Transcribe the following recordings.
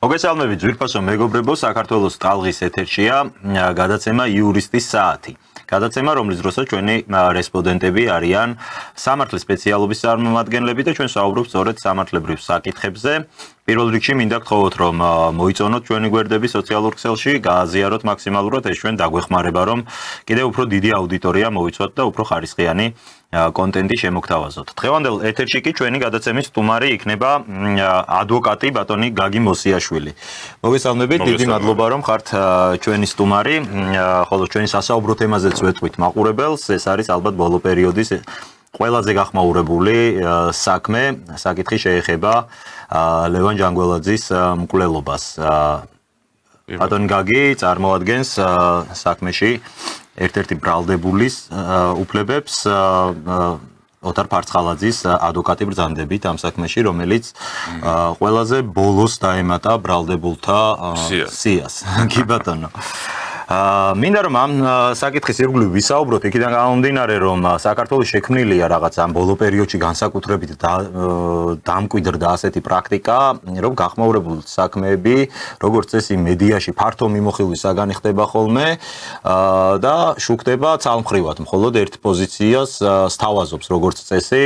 მოგესალმებით ძვირფასო მეგობრებო, საქართველოს ტალღის ეთერშია გადაცემა იურისტის საათი. გადაცემა, რომლის დროსაც ჩვენი რესპონდენტები არიან სამართლის სპეციალობის წარმომადგენლები და ჩვენ საუბრობთ სწორედ სამართლებრივ საკითხებზე. პირველ რიგში მინდა გთხოვოთ, რომ მოიწონოთ ჩვენი გვერდები სოციალურ ქსელში, გააზიაროთ მაქსიმალურად, ეს ჩვენ დაგვეხმარება, რომ კიდევ უფრო დიდი აუდიტორია მოვიცვათ და უფრო ხარისხიანი კონტენტი შემოგთავაზოთ. დღევანდელ ეთერში კი ჩვენი გადაცემის სტუმარი იქნება ადვოკატი ბატონი გაგი მოსიაშვილი. მოგესალმებით, დიდი მადლობა რომ ხართ ჩვენი სტუმარი, ხოლო ჩვენი სასაუბრო თემაზეც ვეტყვით მაყურებელს, ეს არის ალბათ ბოლო პერიოდის ყველაზე გახმაურებული საქმე, საკითხი შეეხება ლევან ჯანგველაძის მკვლელობას. ბატონი გაგი წარმოადგენს საქმეში ერთ-ერთი ბრალდებულის უფლებებს ოთარ ფარცხალაძის ადვოკატი ბრძანდებით ამ საქმეში, რომელიც ყველაზე ბოლოს დაემატა ბრალდებულთა სიას. კი ბატონო. მინდა რომ ამ საკითხის ირგვლივ ვისაუბროთ, იქიდან გამომდინარე, რომ საქართველოს შექმნილია რაღაც ამ ბოლო პერიოდში განსაკუთრებით დამკვიდრდა ასეთი პრაქტიკა, რომ გახმაურებულ საქმეები, როგორც წესი მედიაში ფართო მიმოხილვის საგანი ხდება ხოლმე და შუქდება ცალმხრივად, მხოლოდ ერთ პოზიციას სთავაზობს როგორც წესი,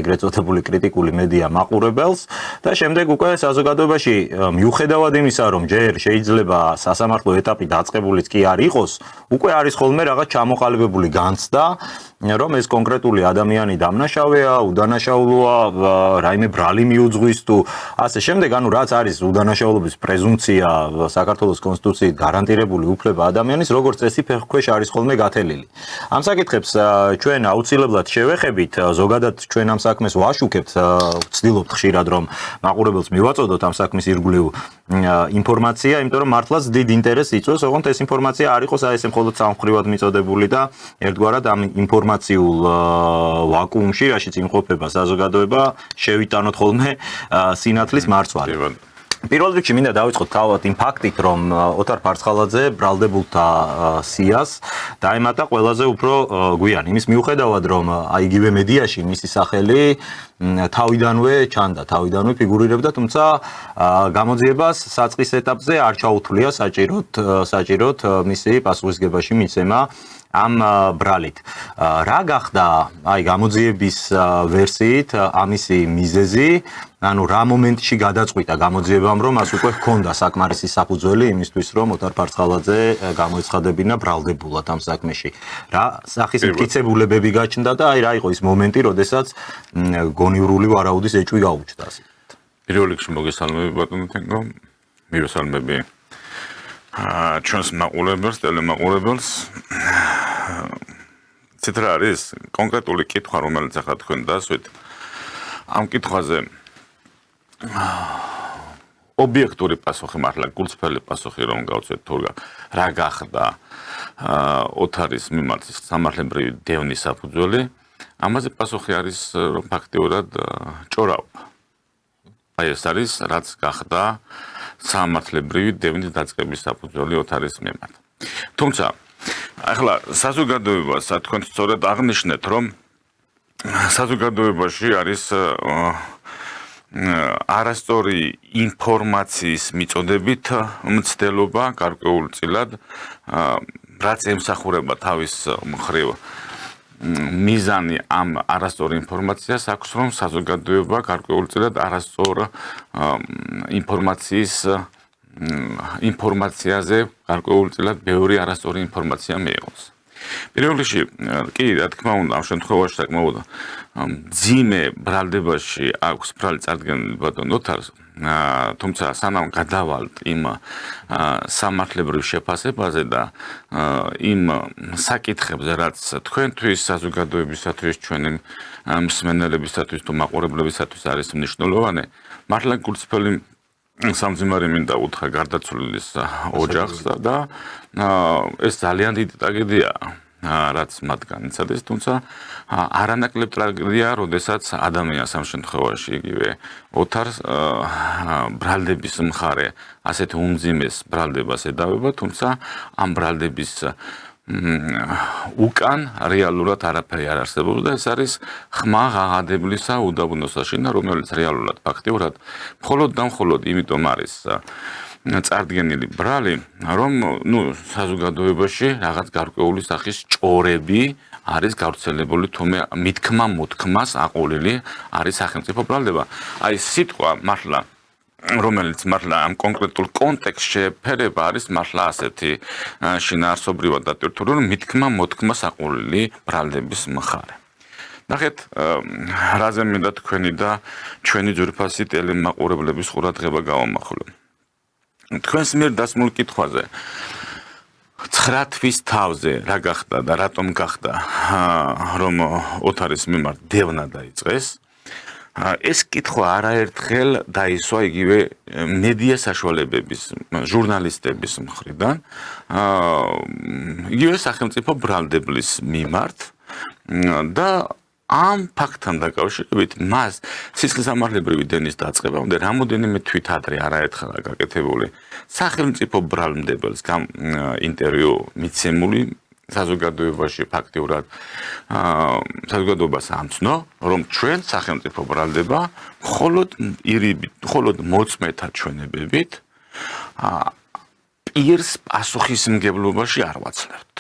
ეგრეთ წოდებული კრიტიკული მედია მაყურებელს და შემდეგ უკვე საზოგადოებაში მიუხედავად იმისა, რომ ჯერ შეიძლება სასამართლო ეტაპი დაწყებულიც კი არ იყოს, უკვე არის ხოლმე რაღაც ჩამოყალიბებული განცდა, რომ ეს კონკრეტული ადამიანი დამნაშავეა, უდანაშაულოა, რაიმე ბრალი მიუძღვის თუ ასე შემდეგ, ანუ რაც არის უდანაშაულობის პრეზუმპცია საქართველოს კონსტიტუციით გარანტირებული უფლება ადამიანის, როგორც წესი ფეხქვეშ არის ხოლმე გათელილი. ამ საკითხებს ჩვენ აუცილებლად შევეხებით, ზოგადად ჩვენ ამ საქმეს ვაშუქებთ, ვცდილობთ ხშირად რომ მაყურებელს მივაწოდოთ ამ საქმის ირგვლივ ინფორმაცია, იმიტომ რომ მართლაც დიდ ინტერესს იწვევს, ოღონდ ეს ინფორმაცია არ იყოს აი ესე მხოლოდ სამხრივად მიწოდებული და ერთგვარად ამ ინფორმაციულ ვაკუუმში, რაშიც იმყოფება საზოგადოება, შევიტანოთ ხოლმე სინათლის მარცვალი. პირველ რიგში მინდა დავიწყოთ თავად იმ ფაქტით, რომ ოთარ ფარცხალაძე ბრალდებულთა სიას დაემატა ყველაზე უფრო გვიან. იმის მიუხედავად, რომ იგივე მედიაში მისი სახელი თავიდანვე ჩანდა, თავიდანვე ფიგურირებდა, თუმცა გამოძიებას საწყის ეტაპზე არ ჩაუთვლია საჭიროდ მისი პასუხისგებაში მიცემა ამ ბრალით. რა გახდა აი გამოძიების ვერსიით ამისი მიზეზი, ანუ რა მომენტში გადაწყვიტა გამოძიებამ, რომ მას უკვე ჰქონდა საკმარისი საფუძველი იმისთვის, რომ ოთარ ფარცხალაძე გამოეცხადებინა ბრალდებულად ამ საქმეში. რა სახის მტკიცებულებები გაჩნდა და აი რა იყო ის მომენტი, როდესაც გონივრული ვარაუდის ეჭვი გაუჩნდა. პირველ რიგში მოგესალმები ბატონო თენგო, მივესალმები ჩვენს მაყურებელს, ტელემაყურებელს. ცითრა არის კონკრეტული კითხვა, რომელიც ახლა თქვენ დასვით. ამ კითხვაზე ობიექტური პასუხი, მართლა გულწრფელი პასუხი რომ გავცეთ თუ რა გახდა ოთარის მიმართ სამართლებრივი დევნის საფუძველი, ამაზე პასუხი არის რომ ფაქტიურად ჭორავა. აი ეს არის რაც გახდა სამართლებრივი დევნის დაწყების საფუძველი ოთარის მიმართ. თუმცა ახლა საზოგადოებას თქვენ სწორედ აღნიშნეთ, რომ საზოგადოებაში არის არასწორი ინფორმაციის მიწოდებით მცდელობა გარკვეულწილად, რაც ემსახურება თავის მხრივ მიზანი ამ არასწორ ინფორმაციას აქვს, რომ საზოგადოება გარკვეულწილად არასწორ ინფორმაციაზე გარკვეულწილად ბევრი არასწორი ინფორმაცია მიიღოს. პირველ რიგში კი, რა თქმა უნდა, ამ შემთხვევაში საკმაოდ მძიმე ბრალდებაში აქვს ბრალი წარდგენილი ბატონ ოთარს, თუმცა სანამ გადავალთ იმ სამართლებრივ შეფასებაზე და იმ საკითხებზე, რაც თქვენთვის, საზოგადოებისათვის, ჩვენი მსმენელებისათვის თუ მაყურებლებისათვის არის მნიშვნელოვანი, მართლა გულწრფელი სამძიმარი მინდა უთხრა გარდაცვლილის ოჯახს და ეს ძალიან დიდი ტრაგედიაა, რაც მათ განიცადეს, თუმცა არანაკლებ ტრაგედიაა, როდესაც ადამიანს ამ შემთხვევაში იგივე ოთარს ბრალდების მხარე ასეთ უმძიმეს ბრალდებას ედავება, თუმცა ამ ბრალდების უკან რეალურად არაფერი არ არსებობს და ეს არის ხმა ღაღადებლისა უდაბნოსაშინა, რომელიც რეალურად ფაქტიურად მხოლოდ და მხოლოდ იმიტომ არის წარდგენილი ბრალი, რომ საზოგადოებაში რაღაც გარკვეული სახის ჭორები არის გავრცელებული, თუმე მითქმა-მოთქმას აყოლილი არის სახელმწიფო ბრალდება. აი სიტყვა მართლა რომელიც მართლა ამ კონკრეტულ კონტექსტში შეფერება არის მართლა ასეთი შინაარსობრივად დატვირთული, რომ მითქმა-მოთქმას აყოლილი ბრალდების მხარე. ნახეთ, რაზე მინდა თქვენი და ჩვენი ძვირფასი ტელემაყურებლების ყურადღება გავამახვილო. თქვენს მიერ დასმულ კითხვაზე 9 თვის თავზე რა გახდა და რატომ გახდა რომ ოთარის მიმართ დევნა დაიწყეს, ეს კითხვა არაერთხელ დაისვა იგივე მედია საშუალებების, ჟურნალისტების მხრიდან, იგივე სახელმწიფო ბრალდებლის მიმართ და ამ ფაქტთან დაკავშირებით მას სისხლისამართლებრივი დენის დაწყებამდე რამოდენიმე თვით ადრე არაერთხელ გაკეთებული სახელმწიფო ბრალმდებელს ინტერვიუ მიცემული საზოგადოებაში ფაქტიურად საზოგადოებას ამცნო, რომ ჩვენ სახელმწიფო ბრალდება მხოლოდ მოწმეთა ჩვენებებით პირს პასუხისმგებლობაში არ ვაცლებთ.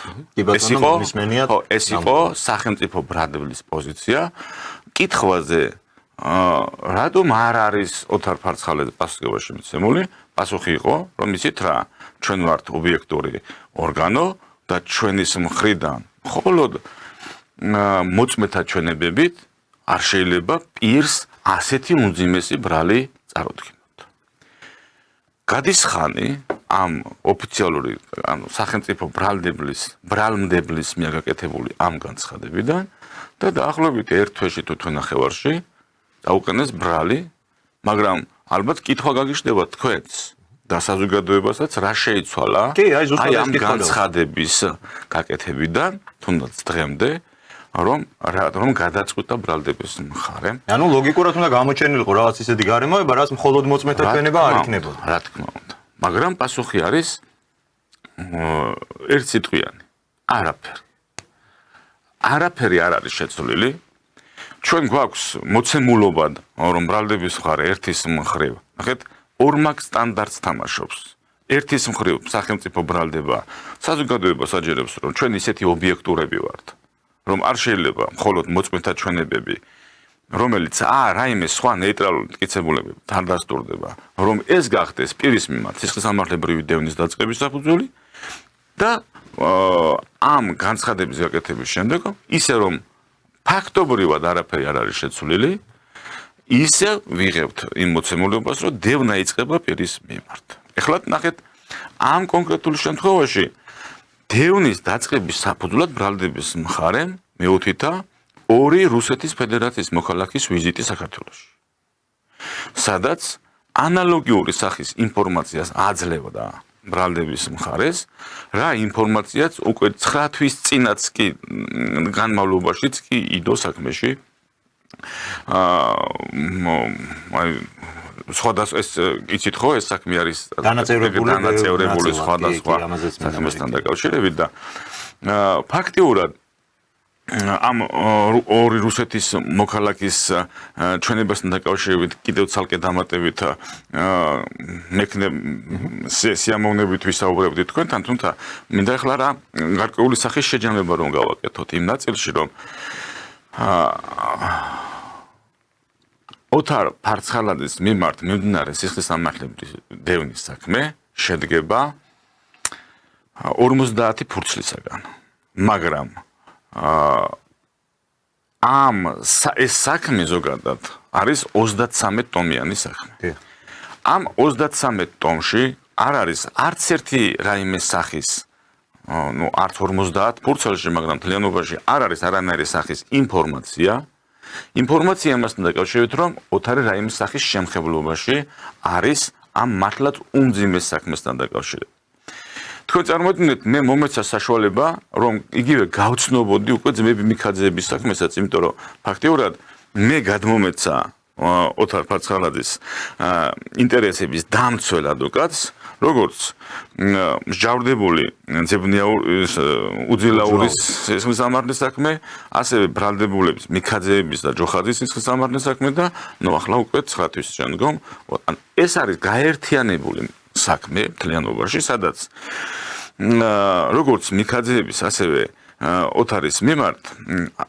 ეს იყო სახელმწიფო ბრალდების პოზიცია. კითხვაზე რატომ არ არის ოთარ ფარცხალაძე პასუხისმგებლობაში მიცემული? პასუხი იყო, რომ იცით რა, ჩვენ ვართ ობიექტური ორგანო და ჩვენის მხრიდან მხოლოდ მოწმეთა ჩვენებებით არ შეიძლება პირს ასეთი უმძიმესი ბრალი წარუდგინოთ. გადის ხანი ამ ოფიციალური სახელმწიფო ბრალმდებლის მიერ გაკეთებული ამ განცხადებიდან და დაახლოებით ერთ თვეში თუ თვენახევარში დაუყენეს ბრალი, მაგრამ ალბათ კითხვა გაგიჩნდება თქვენს და საზოგადოებასაც რა შეიცვალა აი ამ განცხადების გაკეთებიდან, თუნდაც დღემდე, რომ გადაწყვიტა ბრალდების მხარე. ანუ ლოგიკურად უნდა გამოჩენილიყო რაღაც ისეთი გარემოება, რაც მხოლოდ მოწმეთა ჩვენება არ იქნებოდა. რა თქმა უნდა. მაგრამ პასუხი არის ერთსიტყვიანი. არაფერი. არაფერი არ არის შეცვლილი. ჩვენ გვაქვს მოცემულობა, რომ ბრალდების მხარე ერთის მხრივ. ნახეთ, ორმაგ სტანდარტს თამაშობს. ერთის მხრივ სახელმწიფო ბრალდება საზოგადოებას აჯერებს, რომ ჩვენ ისეთი ობიექტურები ვართ, რომ არ შეიძლება მხოლოდ მოწმეთა ჩვენებები, რომელიც რაიმე სხვა ნეიტრალური მტკიცებულები თან დასტურდება, რომ ეს გახდეს პირის მიმართ სისხლისამართლებრივი დევნის დაწყების საფუძველი და ამ განცხადების გაკეთების შემდეგ ისე რომ ფაქტობრივად არაფერი არ არის შეცვლილი, ისე ვიღებთ იმ მოცემულობას, რომ დევნა იწყება პირის მიმართ. ეხლა ნახეთ, ამ კონკრეტულ შემთხვევაში დევნის დაწყების საფუძვლად ბრალდების მხარემ მეუთვითა 2 რუსეთის ფედერაციის მოქალაქის ვიზიტი საქართველოში. სადაც ანალოგიური სახის ინფორმაციას აძლევდა ბრალდების მხარეს, რა ინფორმაციაც უკვე 9 თვის წინაც კი განმავლობაშიც კი იდო საქმეში. სხვადასხვა ეს იცით ხო, ეს საქმე არის დანაწევრებული სხვადასხვა საქმესთან დაკავშირებით და ფაქტიურად ამ 2 რუსეთის მოქალაქის ჩვენებასთან დაკავშირებით კიდევ ცალკე დამატებით სიამოვნებით ვისაუბრებდით თქვენთან, თუმცა მინდა ახლა რა გარკვეული სახის შეჯამება რომ გავაკეთოთ იმ ნაწილში, რომ ოთარ ფარცხალაძის მიმართ მიმდინარე სისხლისამართლებრივი დევნის საქმე შედგება 50 ფურცლისაგან, მაგრამ ეს საქმე ზოგადად არის 33 ტომიანი საქმე. ამ 33 ტომში არ არის არც ერთი რაიმე სახის, არც 50 ფურცელში, მაგრამ მთლიანობაში არ არის არანაირი სახის ინფორმაცია მასთან დაკავშირებით, რომ ოთარი რაიმე სახის შემხებლობაში არის ამ მართლაც უმძიმეს საქმესთან დაკავშირებით. თქვენ წარმოიდგინეთ, მე მომეცა საშუალება, რომ იგივე გავცნობოდი უკვე ძმები მიქაძეების საქმესაც, იმიტომ რომ ფაქტიურად მე გადმომეცა ოთარ ფარცხალაძის ინტერესების დამცველ ადვოკატს, როგორც მსჯავრდებული უძილაურის სისხლისამართლის საქმე, ასევე ბრალდებულების მიქაძეების და ჯოხაძის სისხლისამართლის საქმე და ახლა უკვე 9 თვის შემდგომ ეს არის გაერთიანებული საქმე მთლიანობაში, სადაც როგორც მიქაძეების, ასევე ოთარის მიმართ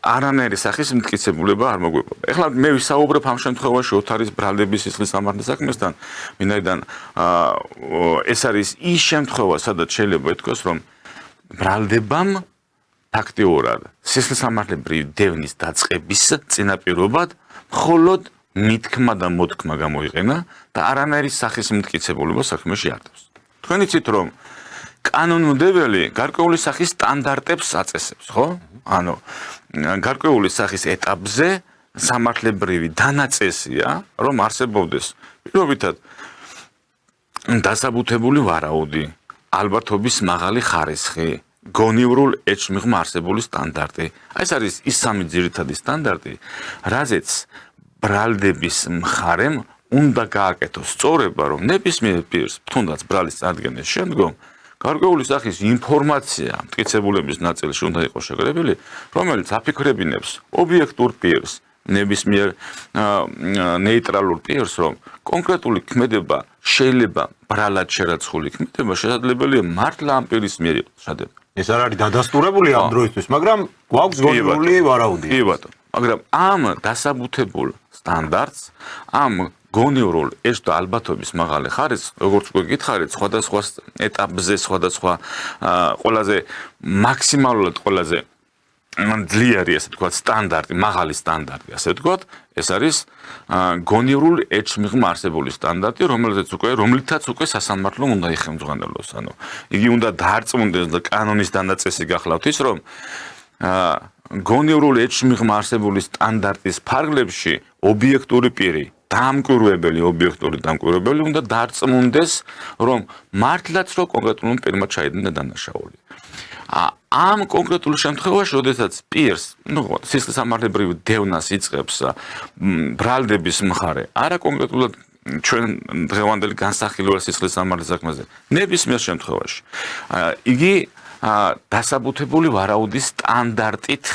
არანაირი სახის მტკიცებულება არ მოგვეპოვება. ეხლა მე ვისაუბრებ ამ შემთხვევაში ოთარის ბრალდების სისხლისამართლის საქმესთან, ვინაიდან ეს არის ის შემთხვევა, სადაც შეიძლება ითქვას, რომ ბრალდებამ ფაქტიურად სისხლისამართლებრივი დევნის დაწყების წინაპირობად მხოლოდ მითქმა და მოთქმა გამოიყენა და არანაირი სახის მტკიცებულება საქმეში არ დევს. თქვენ იცით, რომ კანონმდებელი გარკვეული სახის სტანდარტებს აწესებს, ხო? ანუ გარკვეული სახის ეტაპზე სამართლებრივი დანაწესია, რომ არსებობდეს პირობითად დასაბუთებული ვარაუდი, ალბათობის მაღალი ხარისხი, გონივრულ ეჭვმიღმა არსებული სტანდარტი. ეს არის ის სამი ძირითადი სტანდარტი, რაზეც ბრალდების მხარემ უნდა გააკეთოს სწორება, რომ ნებისმიერ პირს, თუნდაც ბრალის წარდგენის შემდგომ გარკვეული სახის ინფორმაცია მტკიცებულების ნაწილში უნდა იყოს შეგრებელი, რომელიც აფიქრებინებს ობიექტურ პირს, ნებისმიერ ნეიტრალურ პირს, რომ კონკრეტული ქმედება შეიძლება ბრალად შერაცხული ქმედება შესაძლებელია მართლა ამ პირის მიერ იყოს შადებული. ეს არ არის დადასტურებული ამ დროისთვის, მაგრამ გვაქვს გონივრული ვარაუდი. კი ბატონო, მაგრამ ამ დასაბუთებულ სტანდარტს, ამ გონივრულ ეჭვ და ალბათობის მაღალი ხარისხს, როგორც უკვე გითხარით, სხვადასხვა ეტაპზე, სხვადასხვა ყველაზე მაქსიმალურად ყველაზე ძლიერი, ასე ვთქვათ, სტანდარტი, მაღალი სტანდარტი, ასე ვთქვათ, ეს არის გონივრულ ეჭვმიღმა არსებული სტანდარტი, რომლითაც უკვე სასამართლომ უნდა იხელმძღვანელოს. ანუ იგი უნდა დაარწმუნდეს და კანონის დანაწესი გახლავთ ის, რომ გონივრულ ეჭვმიღმა არსებული სტანდარტის ფარგლებში ობიექტური პირი დამკვირვებელი ობიექტური დამკვირვებელი უნდა დარწმუნდეს, რომ მართლაც რო კონკრეტულ პირმა ჩაიდინა დანაშაული. ამ კონკრეტულ შემთხვევაში, როდესაც პირს, სისხლისამართლებრივი დევნას იწყებს ბრალდების მხარე, არა კონკრეტულად ჩვენ დღევანდელი განსახილველ სისხლისამართლის საქმეზე, ნებისმიერ შემთხვევაში, იგი დასაბუთებული ვარაუდის სტანდარტით,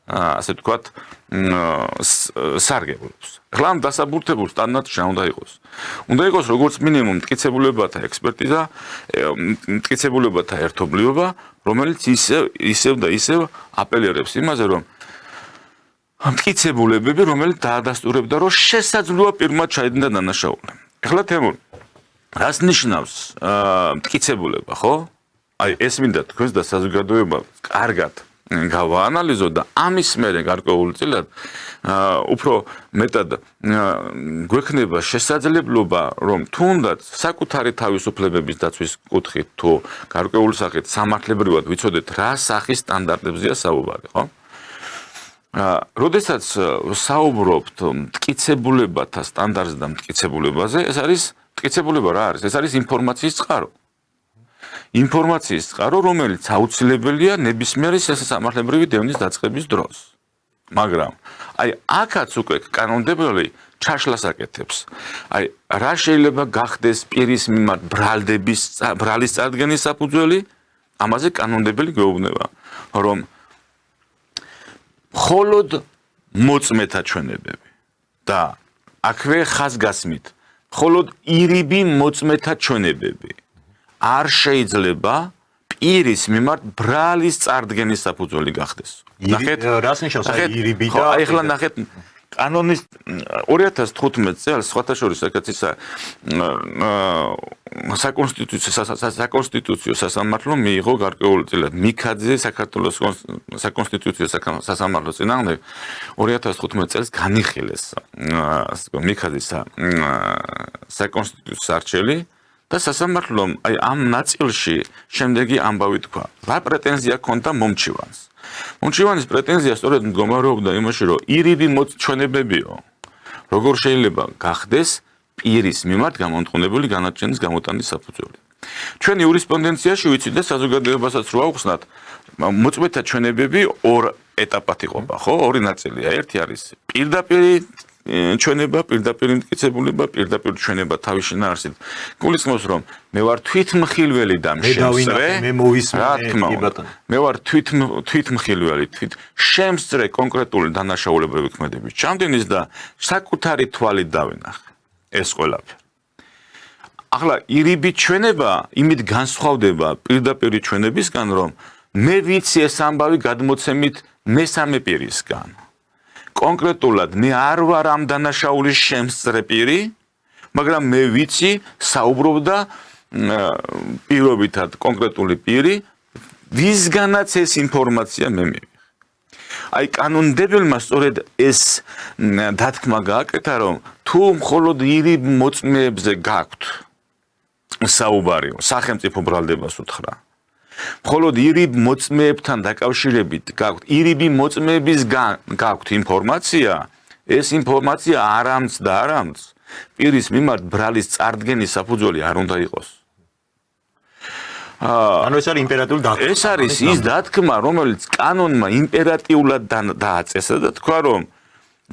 ასე ვთქვათ, სარგებლობს. ახლა ამ დასაბუთებულ სტანდარტში უნდა იყოს. უნდა იყოს როგორც მინიმუმ მტკიცებულებათა ექსპერტიზა, მტკიცებულებათა ერთობლიობა, რომელიც ისევ და ისევ აპელირებს იმაზე, რომ მტკიცებულებები, რომელიც დაადასტურებდა, რომ შესაძლოა პირმა ჩაიდინა დანაშაული. ახლა თემურ, რას ნიშნავს მტკიცებულება, ხო? აი ეს მინდა თქვენს და საზოგადოება კარგად გავაანალიზოთ და ამის მერე გარკვეულწილად უფრო მეტად გვექნება შესაძლებლობა, რომ თუნდაც საკუთარი თავისუფლებების დაცვის კუთხით თუ გარკვეული სახით სამართლებრივად ვიცოდეთ რა სახის სტანდარტებზეა საუბარი, ხო? როდესაც საუბრობთ მტკიცებულებათა სტანდარტზე და მტკიცებულებაზე, ეს არის მტკიცებულება რა არის? ეს არის ინფორმაციის წყარო. ინფორმაციის წყარო, რომელიც აუცილებელია ნებისმიერი სასამართლებრივი დევნის დაწყების დროს. მაგრამ აი აქაც უკვე კანონმდებელი ჩაშლას აკეთებს. აი რა შეიძლება გახდეს პირის მიმართ ბრალის წარდგენის საფუძველი? ამაზე კანონმდებელი გვეუბნება, რომ მხოლოდ მოწმეთა ჩვენებები და აქვე ხაზგასმით, მხოლოდ ირიბი მოწმეთა ჩვენებები არ შეიძლება პირის მიმართ ბრალის წარდგენის საფუძველი გახდეს. ნახეთ, რას ნიშნავს აი ირიბი და აი ახლა ნახეთ კანონის 2015 წელს სხვათა შორის აკაცისა საკონსტიტუციო სასამართლო მიიღო გარკვეულწილად მიქაძე საქართველოს საკონსტიტუციო სასამართლოს წინააღმდეგ 2015 წელს განიხილეს მიქაძის საკონსტიტუციო სარჩელი და სასამართლომ აი ამ ნაწილში შემდეგი ამბავი თქვა. რა პრეტენზია ჰქონდა მომჩივანს? მომჩივანის პრეტენზია სწორედ მდგომარეობდა იმაში, რომ ირიბი ჩვენებებიო, როგორ შეიძლება გახდეს პირის მიმართ გამონტყუნებული განაჩენის გამოტანის საფუძველი. ჩვენი იურისპრუდენციაში ვიცით და საზოგადოებასაც რო აუხსნათ, მოწმეთა ჩვენებები ორ ეტაპად იყოფა, ხო? ორი ნაწილია. ერთი არის პირდაპირი ჩვენება, პირდაპირ მტკიცებულება, პირდაპირ ჩვენება თავის შინაარსით. გულისხმობს, რომ მე ვარ თვითმხილველი და შემსწრე. რა თქმა უნდა. მე ვარ თვითმხილველი, შემსწრე კონკრეტული დანაშაულებრივი ქმედების ჩამდენის და საკუთარი თვალით დავინახე ეს ყველაფერი. ახლა ირიბი ჩვენება იმით განსხვავდება პირდაპირ ჩვენებისგან, რომ მე ვიცი ეს ამბავი გადმოცემით მესამე პირისგან. კონკრეტულად მე არ ვარ ამ დანაშაულის შემსწრე პირი, მაგრამ მე ვიცი საუბრობდა პირობითად კონკრეტული პირი, ვისგანაც ეს ინფორმაცია მე მივიღე. აი კანონმდებელმა სწორედ ეს დათქმა გააკეთა, რომ თუ მხოლოდ ირიბ მოწმეებზე გაქვთ საუბარი, სახელმწიფო ბრალდებას უთხრა. მხოლოდ ირიბ მოწმეებთან დაკავშირებით გაქვთ, ირიბი მოწმეების გაქვთ ინფორმაცია, ეს ინფორმაცია არამც და არამც პირის მიმართ ბრალის წარდგენის საფუძველი არ უნდა იყოს. ანუ ეს არის იმპერატიული დათქმა. ეს არის ის დათქმა, რომელიც კანონმა იმპერატიულად დააწესა და თქვა, რომ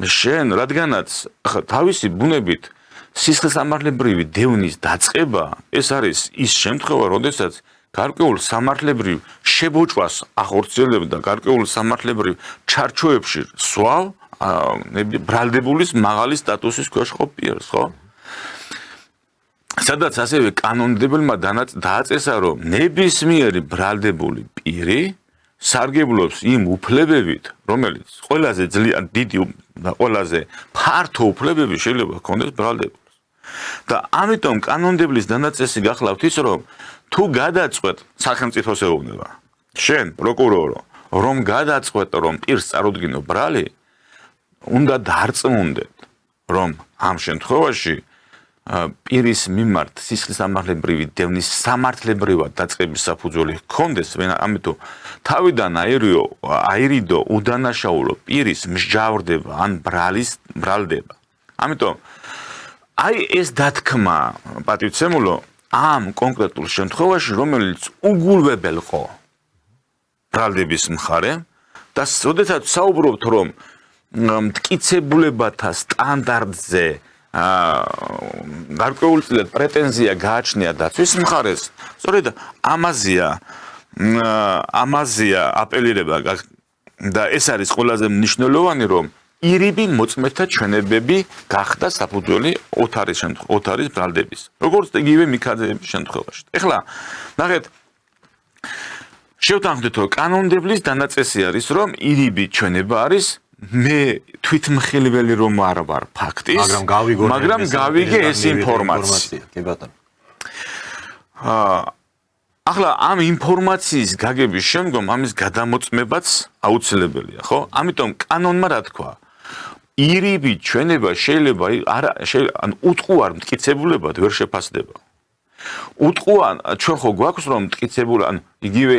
შენ, რადგანაც თავისი ბუნებით სისხლისამართლებრივი დევნის დაწყება, ეს არის ის შემთხვევა, როდესაც გარკვეულ სამართლებრივ შებოჭვას ახორციელებ და გარკვეულ სამართლებრივ ჩარჩოებში სვავ ბრალდებულის მაღალი სტატუსის ქვეშ ყოფ პირს, ხო? სადაც ასევე კანონმდებელმა დააწესა, რომ ნებისმიერი ბრალდებული პირი სარგებლობს იმ უფლებებით, რომელიც ყველაზე ძალიან დიდი და ყველაზე ფართო უფლებები შეიძლება ჰქონდეს ბრალდებულს. და ამიტომ კანონმდებლის დანაწესი გახლავთ ის, რომ თუ გადაწყვეტ სახელმწიფოს ეუბნება, შენ პროკურორო, რომ გადაწყვეტ, რომ პირს წარუდგინო ბრალი, უნდა დარწმუნდეთ, რომ ამ შემთხვევაში პირის მიმართ სისხლისამართლებრივი დევნის სამართლებრივად დაწყების საფუძველი ჰქონდეს, ამიტომ თავიდან აირიდო უდანაშაულო პირის მსჯავრდება ან ბრალდება. ამიტომ აი ეს დათქმა, პატივცემულო, ამ კონკრეტულ შემთხვევაში, რომელიც უგულვებელყო ბრალდების მხარე და როდესაც საუბრობთ, რომ მტკიცებულებათა სტანდარტზე გარკვეულწილად პრეტენზია გააჩნია დაცვის მხარეს, სწორედ ამაზეა აპელირება და ეს არის ყველაზე მნიშვნელოვანი, რომ ირიბი მოწმეთა ჩვენებები გახდა საფუძველი ოთარის ბრალდების. როგორც იგივე მიქაძეების შემთხვევაში. ეხლა ნახეთ, შევთანხმდით, რომ კანონმდებლის დანაწესი არის, რომ ირიბი ჩვენება არის მე თვითმხილველი რომ არ ვარ ფაქტის, მაგრამ გავიგე ეს ინფორმაცია. კი ბატონო. ახლა ამ ინფორმაციის გაგების შემდგომ ამის გადამოწმებაც აუცილებელია, ხო? ამიტომ კანონმა რა თქვა? ირიბი ჩვენება შეიძლება ან უტყუარ მტკიცებულებად ვერ შეფასდება. უტყუარ ჩვენ ხო გვაქვს რომ მტკიცებული ან იგივე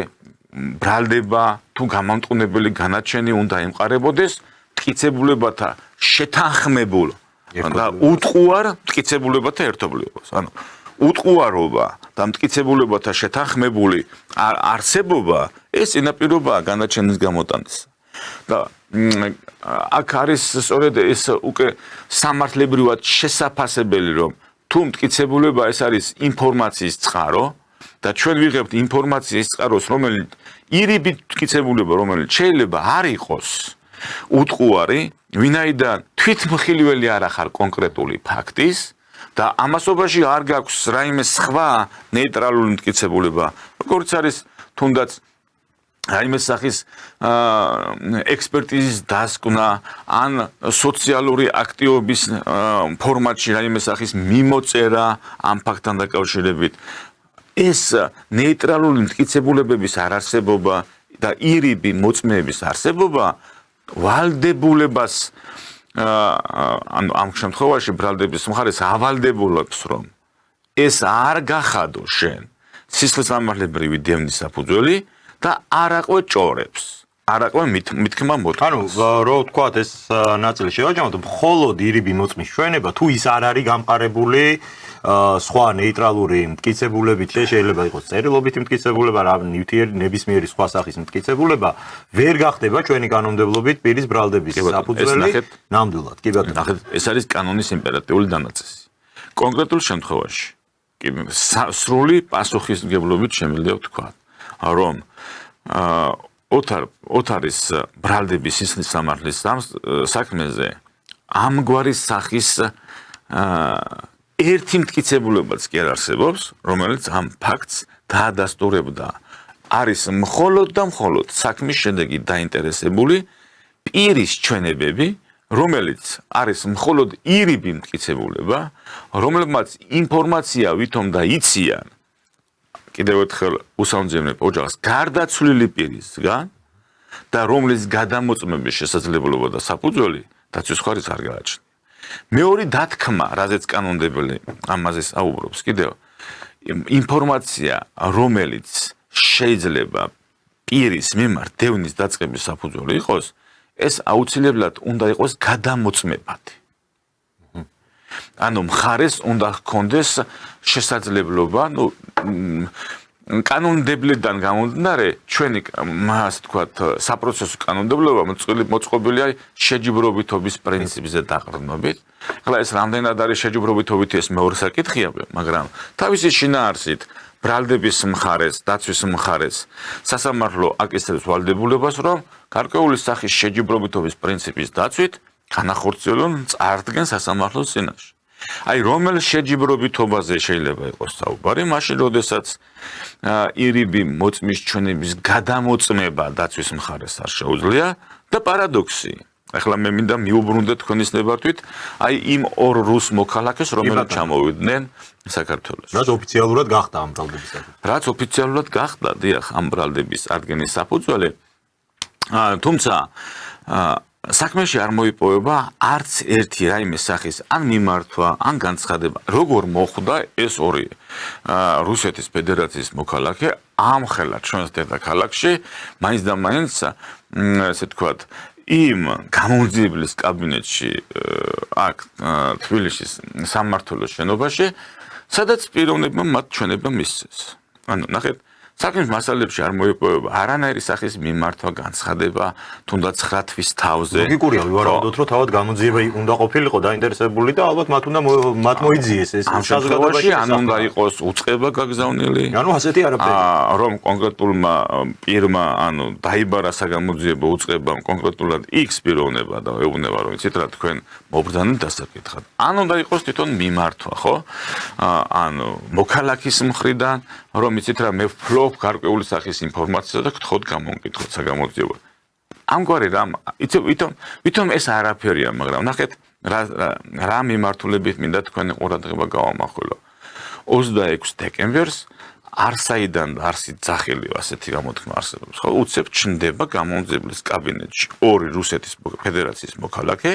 ბრალდება თუ გამამტყუნებელი განაჩენი უნდა ემყარებოდეს მტკიცებულებათა შეთანხმებულ და უტყუარ მტკიცებულებათა ერთობლიობას. ანუ უტყუარობა და მტკიცებულებათა შეთანხმებული არსებობა ეს წინაპირობაა განაჩენის გამოტანისა. და აქ არის სწორედ ეს უკვე სამართლებრივად შესაფასებელი, რომ თუ მტკიცებულება ეს არის ინფორმაციის წყარო და ჩვენ ვიღებთ ინფორმაციის წყაროს, რომელიც ირიბით მტკიცებულება, რომელიც შეიძლება არ იყოს უტყუარი, ვინაიდან თვითმხილველი არ ახარ კონკრეტული ფაქტის და ამასობაში არ გაქვს რაიმე სხვა ნეიტრალური მტკიცებულება, როგორც არის თუნდაც რაიმე სახის ექსპერტიზის დასკვნა ან სოციალური აქტივობის ფორმატში რაიმე სახის მიმოწერა ამ ფაქტთან დაკავშირებით. ეს ნეიტრალური მტკიცებულებების არარსებობა და ირიბი მოწმეების არსებობა ვალდებულებას ანუ ამ შემთხვევაში ბრალდების მხარეს ავალდებულებს, რომ ეს არ გახადო შენ სისხლისამართლებრივი დევნის საფუძველი და არ აყვე ჭორებს. არაყვე მითქმა მოთხოვს. ანუ რო ვთქვათ ეს ნაწილი შევაჯამოთ, მხოლოდ ირიბი მოწმის ჩვენება თუ ის არ არის გამყარებული სხვა ნეიტრალური მტკიცებულებით, შეიძლება იყოს წერილობითი მტკიცებულება, რა ნივთიერი ნებისმიერი სხვა სახის მტკიცებულება, ვერ გახდება ჩვენი კანონმდებლობით პირის ბრალდების საფუძველი ნამდვილად. კი ბატონო. ნახეთ, ეს არის კანონის იმპერატიული დანაწესი. კონკრეტულ შემთხვევაში კი სრული პასუხისმგებლობით შემიძლია ვთქვა, რომ ოთარის ბრალდების სისხლის სამართლის საქმეზე ამგვარი სახის ერთი მტკიცებულებაც კი არ არსებობს, რომელიც ამ ფაქტს დაადასტურებდა. არის მხოლოდ და მხოლოდ საქმის შედეგი დაინტერესებული პირის ჩვენებები, რომელიც არის მხოლოდ ირიბი მტკიცებულება, რომლებმაც ინფორმაცია ვითომ და იციან კიდევ ერთხელ უსამძიმნებ ოჯახს გარდაცვლილი პირისგან და რომლის გადამოწმების შესაძლებლობა და საფუძველი დაცვის ხარის არ გააჩნია. მეორე დათქმა, რაზეც კანონმდებელი ამაზე საუბრობს, კიდევ ინფორმაცია, რომელიც შეიძლება პირის მიმართ დევნის დაწყების საფუძველი იყოს, ეს აუცილებლად უნდა იყოს გადამოწმებადი. ანუ მხარეს უნდა ჰქონდეს შესაძლებლობა, კანონმდებლიდან გამომდინარე, ჩვენი ასე ვთქვათ, საპროცესო კანონმდებლობა მოწყობილია შეჯიბრობითობის პრინციპზე დაყრდნობით. ახლა ეს რამდენად არის შეჯიბრობითობითი ეს მეორე საკითხია, მაგრამ თავისი შინაარსით ბრალდების მხარეს, დაცვის მხარეს სასამართლო აკისრებს ვალდებულებას, რომ გარკვეული სახის შეჯიბრობითობის პრინციპის დაცვით განახორციელონ წარდგენ სასამართლოს წინაშე. აი რომელ შეჯიბრობითობაზე შეიძლება იყოს საუბარი, მაშინ როდესაც ირიბი მოწმის ჩვენების გადამოწმება დაცვის მხარეს არ შეუძლია და პარადოქსი. ახლა მე მინდა მიუბრუნდეთ თქვენის ნებართვით, აი იმ ორ რუს მოქალაქეს, რომელთაც ჩამოვიდნენ საქართველოს. რაც ოფიციალურად გახდა ამ ბრალდების საფუძველი. რაც ოფიციალურად გახდა, დიახ, ამ ბრალდების ადგენის საფუძველი. თუმცა საქმეში არ მოიპოვება არც ერთი რაიმე სახის ან მიმართვა, ან განცხადება, როგორ მოხვდა ეს ორი რუსეთის ფედერაციის მოქალაქე ამხელა ჩვენს დედაქალაქში, მაინც და მაინც ესე ვთქვათ, იმ გამონძიებლის კაბინეტში აქ თბილისის სამმართველოს შენობაში, სადაც პიროვნებმა მათ ჩვენება მისცეს. ანუ ნახეთ, საქმის მასალებში არ მოიპოვება არანაირი სახის მიმართვა, განცხადება, თუნდაც 9 თვის თავზე. ლოგიკურია, ვივარაუდოთ, რომ თავად გამონძიება უნდა ყოფილიყო დაინტერესებული და ალბათ მათ მოიძიეს ეს საზოგადოებაში, ან უნდა იყოს უწყება გაგზავნილი. ანუ ასეთი არაფერი. რომ კონკრეტულმა პირმა, ანუ დაიბარა საგამოძიებო უწყებამ კონკრეტულად X პიროვნება და ეუბნება, რომ იცით რა თქვენ მობრძანეთ დასაკითხად. ან უნდა იყოს თვითონ მიმართვა, ხო? ანუ მოქალაქის მხრიდან, რომ იცით რა მე ვფლობ გარკვეული სახის ინფორმაციას და გთხოვთ გამონკითხოთ საგამოძიებო. ამგვარი რამ, ვითომ ეს არაფერია, მაგრამ ნახეთ რა მიმართულებით მინდა თქვენი ყურადღება გავამახვილო. 26 დეკემბერს არსაიდან არსით ძახილი ასეთი გამოთქმა არსებობს, ხო? უცებ ჩნდება გამონძიებლის კაბინეტში ორი რუსეთის ფედერაციის მოქალაქე,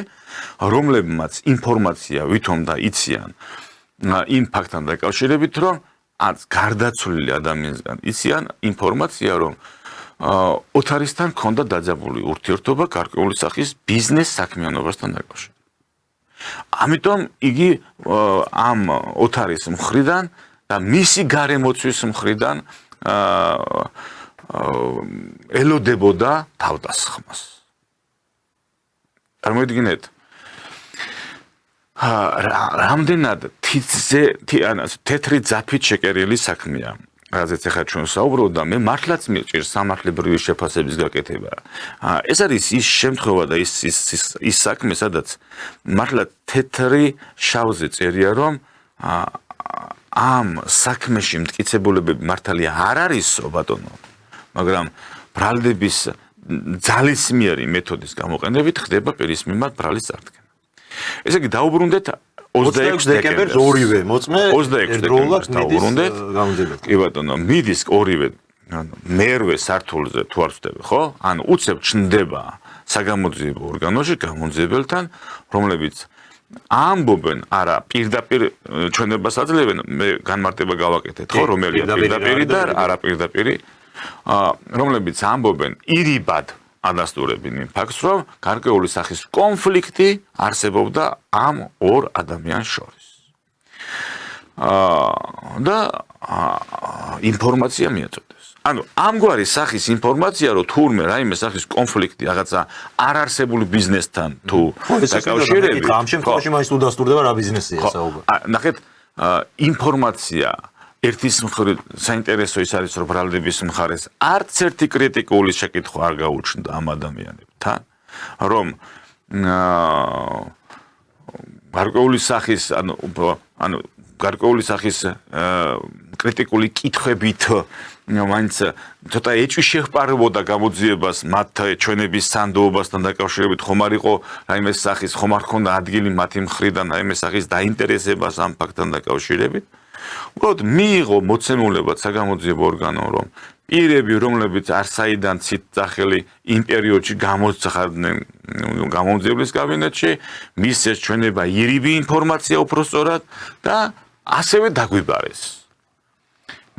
რომლებმაც ინფორმაცია ვითომ და იციან იმ ფაქტთან დაკავშირებით, რომ ან გარდაცვლილი ადამიანისგან იციან ინფორმაცია, რომ ოთარისთან ქონდა დაძაბული ურთიერთობა გარკვეული სახის ბიზნეს საქმიანობასთან დაკავშირებით. ამიტომ იგი ამ ოთარის მხრიდან და მისი გარემოცვის მხრიდან ელოდებოდა თავდასხმას. წარმოიდგინეთ, რამდენად თეთრი ძაფით შეკერილი საქმეა, რაზეც ახლა ჩვენ საუბრობთ და მე მართლაც მიჭირს სამართლებრივი შეფასების გაკეთება. ეს არის ის შემთხვევა და ის საქმე, სადაც მართლა თეთრი შავზე წერია, რომ ამ საქმეში მტკიცებულებები მართალია არ არისო ბატონო, მაგრამ ბრალდების ძალისმიერი მეთოდის გამოყენებით ხდება პირის მიმართ ბრალის წარდგენა. ესე იგი დაუბრუნდეთ 26 დეკემბერს ორივე მოწმე 26 დეკემბერს დაუბრუნდეთ გამონძიებელთან. კი ბატონო, მიდის ორივე მერვე სართულზე თუ არ ვწდები, ხო? ანუ უცებ ჩნდება საგამოძიებო ორგანოში გამონძიებელთან, რომლებიც ამბობენ, არა, პირდაპირ ჩვენებას აძლევენ, მე განმარტება გავაკეთეთ, ხო, რომელია პირდაპირი და არა პირდაპირი, რომლებიც ამბობენ ირიბად ადასტურებინ იმ ფაქტს, რომ გარკვეული სახის კონფლიქტი არსებობდა ამ ორ ადამიანს შორის. და ინფორმაცია მიაწოდეს. ანუ ამგვარი სახის ინფორმაცია, რომ თურმე რაიმე სახის კონფლიქტი რაღაცა არარსებული ბიზნესთან თუ დაკავშირებით, ამ შემთხვევაში მაინც უდასტურდება რა ბიზნესია საუბარი. ნახეთ, ინფორმაცია ერთის მხრივ საინტერესო ის არის, რომ ბრალდების მხარეს არც ერთი კრიტიკული შეკითხვა არ გაუჩნდა ამ ადამიანებთან, რომ გარკვეული სახის, ანუ გარკვეული სახის კრიტიკული კითხვებით მაინც ცოტა ეჭვი შეჰპარებოდა გამოძიებას მათ ჩვენების სანდოობასთან დაკავშირებით, ხომ არ იყო რაიმე სახის, ხომ არ ქონდა ადგილი მათი მხრიდან რაიმე სახის დაინტერესებას ამ ფაქტთან დაკავშირებით. უბრალოდ მიიღო მოცემულებად საგამოძიებო ორგანომ, რომ პირები, რომლებიც არსაიდან ციტ-სახელი იმ პერიოდში გამოცხადდნენ გამომძიებლის კაბინეტში, მისცეს ჩვენება ირიბი ინფორმაცია უпростоრად და ასევე დაგვიბარეს.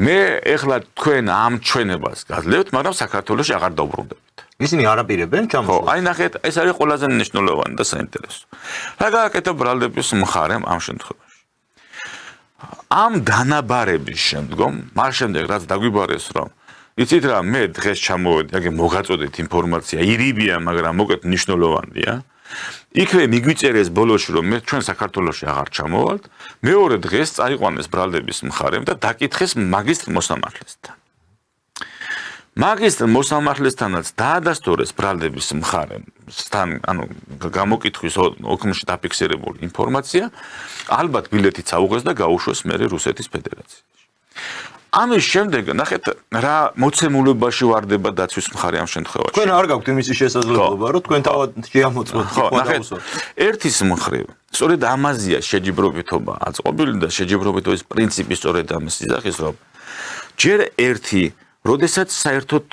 მე ეხლა თქვენ ამ ჩვენებას გაძლევთ, მაგრამ საქართველოში აღარ დაუბრუნდებით. ისინი არ აპირებენ ჩამოსვლას. აი ნახეთ, ეს არის ყველაზე მნიშვნელოვანი და საინტერესო. რა გააკეთა ბრალდების მხარემ ამ შემთხვევაში? ამ დანაბარების შემდგომ, მას შემდეგ რაც დაგვიბარეს, რომ იცით რა, მე დღეს ჩამოვედი, აგე მოგაწოდეთ ინფორმაცია, ირიბია, მაგრამ მოკეთ მნიშვნელოვანია. იქვე მიგვიწერეს ბოლოში, რომ მე ჩვენ საქართველოში აღარ ჩამოვალთ, მეორე დღეს წაიყვანეს ბრალდების მხარემ და დაკითხეს მაგისტრ მოსამართლესთან. მაგისტრ მოსამართლესთანაც დაადასტურეს ბრალდების მხარემთან, ანუ გამოკითხვის ოქმში დაფიქსირებული ინფორმაცია, ალბათ ბილეთიც აუღეს და გაუშვეს მერე რუსეთის ფედერაციაში. ამის შემდეგ ნახეთ რა მოცემულებაში ვარდება დაცვის მხარე ამ შემთხვევაში. თქვენ არ გაქვთ იმის შესაძლებლობა, რომ თქვენ თავად შეამოწმოთ ხო, ნახეთ, ერთის მხრივ, სწორედ ამაზეა შეჯიბრობითობა აწყობილი და შეჯიბრობითობის პრინციპი სწორედ ამის ისახის, რომ ჯერ ერთი, როდესაც საერთოდ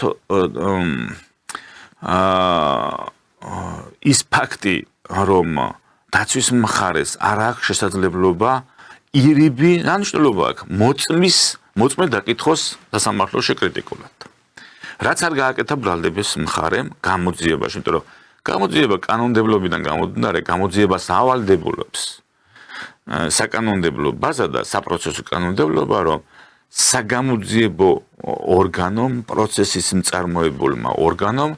ის ფაქტი, რომ დაცვის მხარეს არ აქვს შესაძლებლობა ირიბი, რა მნიშვნელობა აქვს მოწმე დაკითხოს სასამართლოში კრიტიკულად. რაც არ გააკეთა ბრალდების მხარემ გამოძიებაში, იმიტომ რომ გამოძიება კანონმდებლობიდან გამომდინარე გამოძიებას ავალდებულებს საკანონმდებლო ბაზა და საპროცესო კანონმდებლობა, რომ საგამოძიებო ორგანომ, პროცესის მწარმოებელმა ორგანომ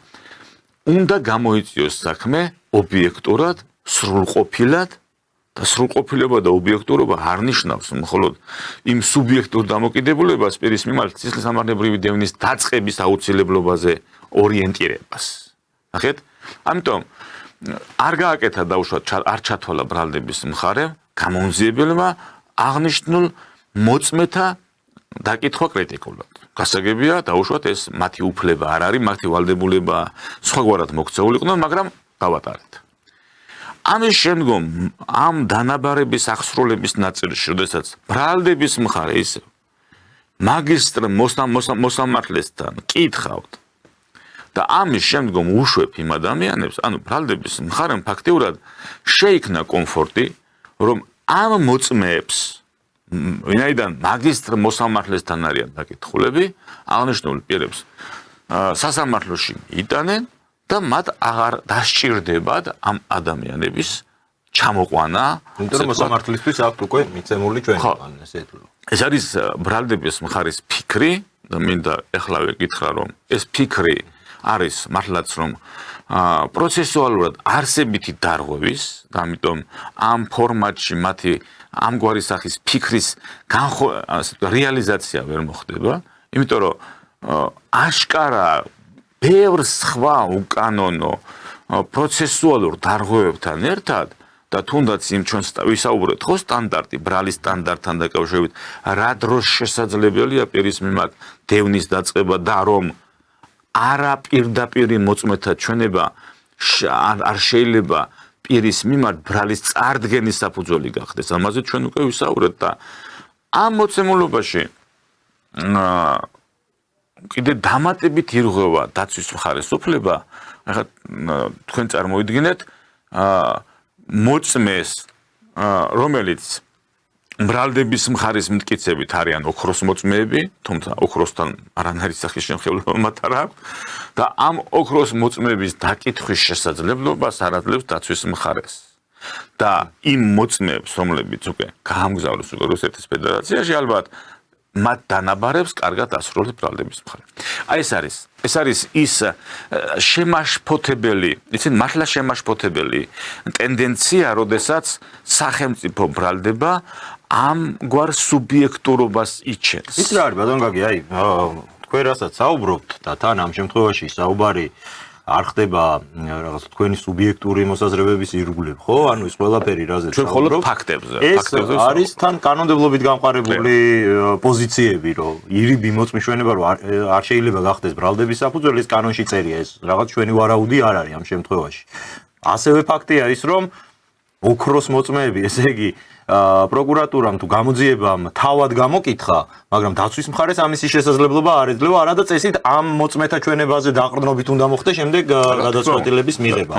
უნდა გამოიწვიოს საქმე ობიექტურად, სრულყოფილად და სრულყოფილება და ობიექტურობა არ ნიშნავს მხოლოდ იმ სუბიექტურ დამოკიდებულებას პირის მიმართ სისხლისამართლებრივი დევნის დაწყების აუცილებლობაზე ორიენტირებას. ნახეთ? ამიტომ არ გააკეთა დაუშვათ არ ჩათვალა ბრალდების მხარემ გამომძიებელმა აღნიშნულ მოწმეთა დაკითხვა კრიტიკულად. გასაგებია დაუშვათ ეს მათი უფლება არ არის, მათი ვალდებულება სხვაგვარად მოქცეულიყვნენ, მაგრამ გავატარეთ. ამის შემდგომ ამ დანაბარების აღსრულების ნაწილში, როდესაც ბრალდების მხარე ისევ მაგისტრ მოსამართლესთან კითხავთ და ამის შემდგომ უშვებ იმ ადამიანებს, ანუ ბრალდების მხარემ ფაქტიურად შეიქმნა კომფორტი, რომ ამ მოწმეებს, ვინაიდან მაგისტრ მოსამართლესთან არიან დაკითხულები, აღნიშნულ პირებს სასამართლოში იტანენ და მათ აღარ დასჭირდებათ ამ ადამიანების ჩამოყვანა. იმიტომ რომ მოსამართლისთვის აქვს უკვე მიცემული ჩვენგან ესე ეთქვა. ეს არის ბრალდების მხარის ფიქრი და მინდა ეხლავე გითხრა, რომ ეს ფიქრი არის მართლაც რომ პროცესუალურად არსებითი დარღვევის და ამიტომ ამ ფორმატში მათი ამგვარი სახის ფიქრის რეალიზაცია ვერ მოხდება, იმიტომ რომ აშკარა ბევრ სხვა უკანონო პროცესუალურ დარღვევებთან ერთად და თუნდაც იმ ჩვენ ვისაუბრეთ ხო სტანდარტი, ბრალის სტანდარტთან დაკავშირებით, რა დროს შესაძლებელია პირის მიმართ დევნის დაწყება და რომ არა პირდაპირი მოწმეთა ჩვენება არ შეიძლება პირის მიმართ ბრალის წარდგენის საფუძველი გახდეს. ამაზე ჩვენ უკვე ვისაუბრეთ და ამ მოცემულობაში კიდე დამატებით ირღვევა დაცვის მხარის უფლება, ახლა თქვენ წარმოიდგინეთ მოწმეს, რომელიც ბრალდების მხარის მტკიცებით არიან ოქროს მოწმეები, თუმცა ოქროსთან არანაირი სახის შემხებლობა მათ არ აქვს და ამ ოქროს მოწმეების დაკითხვის შესაძლებლობას არ აძლევს დაცვის მხარეს. და იმ მოწმეებს, რომლებიც უკვე გაამგზავრეს უკვე რუსეთის ფედერაციაში, ალბათ მათ დანაბარებს კარგად ასრულებს ბრალდების მხარე. აი ეს არის ის შემაშფოთებელი, იცით, მართლა შემაშფოთებელი ტენდენცია, როდესაც სახელმწიფო ბრალდება ამგვარ სუბიექტურობას იჩენს. ის რა არის ბატონ გაგი, აი თქვენ რასაც საუბრობთ და თან ამ შემთხვევაში საუბარი არ ხდება რაღაც თქვენი სუბიექტური მოსაზრებების ირგვლივ, ხო? ანუ ეს ყველაფერი რაზეც ჩვენ მხოლოდ ფაქტებზე არის თან კანონმდებლობით გამყარებული პოზიციები, რომ ირიბი მოწმიშვენება რომ არ შეიძლება გახდეს ბრალდების საფუძველი, ეს კანონში წერია, ეს რაღაც ჩვენი ვარაუდი არ არის ამ შემთხვევაში. ასევე ფაქტია ის, რომ ოქროს მოწმეები, ესე იგი პროკურატურამ თუ გამოძიებამ თავად გამოკითხა, მაგრამ დაცვის მხარეს ამისი შესაძლებლობა არ ეძლევა, არადა წესით ამ მოწმეთა ჩვენებაზე დაყრდნობით უნდა მოხდეს შემდეგ გადაწყვეტილების მიღება.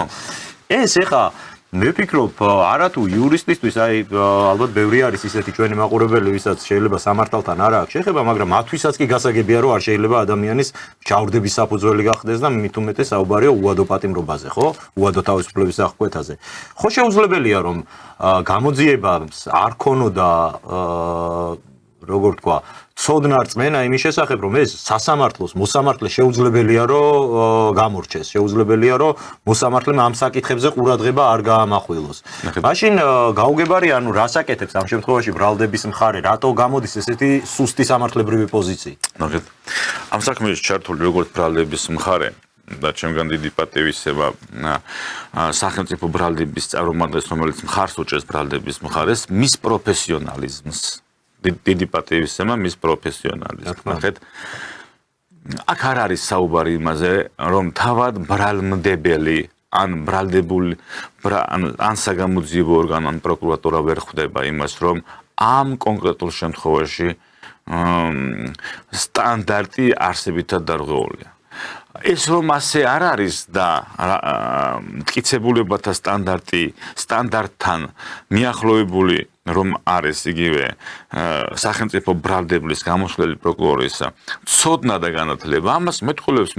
ეს ეხა მე ვფიქრობ, არათუ იურისტისთვის, აი ალბათ ბევრი არის ისეთი ჩვენი მაყურებელი, ვისაც შეიძლება სამართალთან არ აქვს შეხება, მაგრამ მათთვისაც კი გასაგებია, რომ არ შეიძლება ადამიანის ჩავრდების საფუძველი გახდეს და მით უმეტეს საუბარია უადო პატიმრობაზე, ხო? უადო თავისუფლების აღკვეთაზე. ხო შეუძლებელია, რომ გამოძიებას არ ქონოდა როგორ თქვა, ცოდნა რწმენა იმის შესახებ, რომ ეს სასამართლოს მოსამართლე შეუძლებელია, რომ გამორჩეს, შეუძლებელია, რომ მოსამართლემ ამ საკითხებზე ყურადღება არ გაამახვილოს. მაშინ გაუგებარი, ანუ რას აკეთებს ამ შემთხვევაში ბრალდების მხარე, რატო გამოდის ესეთი სუსტი სამართლებრივი პოზიცია? ნახეთ, ამ საქმეში ჩართული როგორც ბრალდების მხარე და ჩემგან დიდი პატივისცემა სახელმწიფო ბრალდების წარმომადგენლს, რომელიც მხარს უჭერს ბრალდების მხარეს, მის პროფესიონალიზმს. დიდი პატივისცემა მის პროფესიონალიზმს. ნახეთ, აქ არ არის საუბარი იმაზე, რომ თავად ბრალმდებელი ან ბრალდებული ან საგამოძიებო ორგანო ან პროკურატურა ვერ ხვდება იმას, რომ ამ კონკრეტულ შემთხვევაში სტანდარტი არსებითად დარღვეულია. ეს რომ ასე არ არის და მტკიცებულებათა სტანდარტთან მიახლოებული რომ არის იგივე სახელმწიფო ბრალდებლის გამოსვლელი პროკურორის ცოდნა და განათლება, ამას მეტყველებს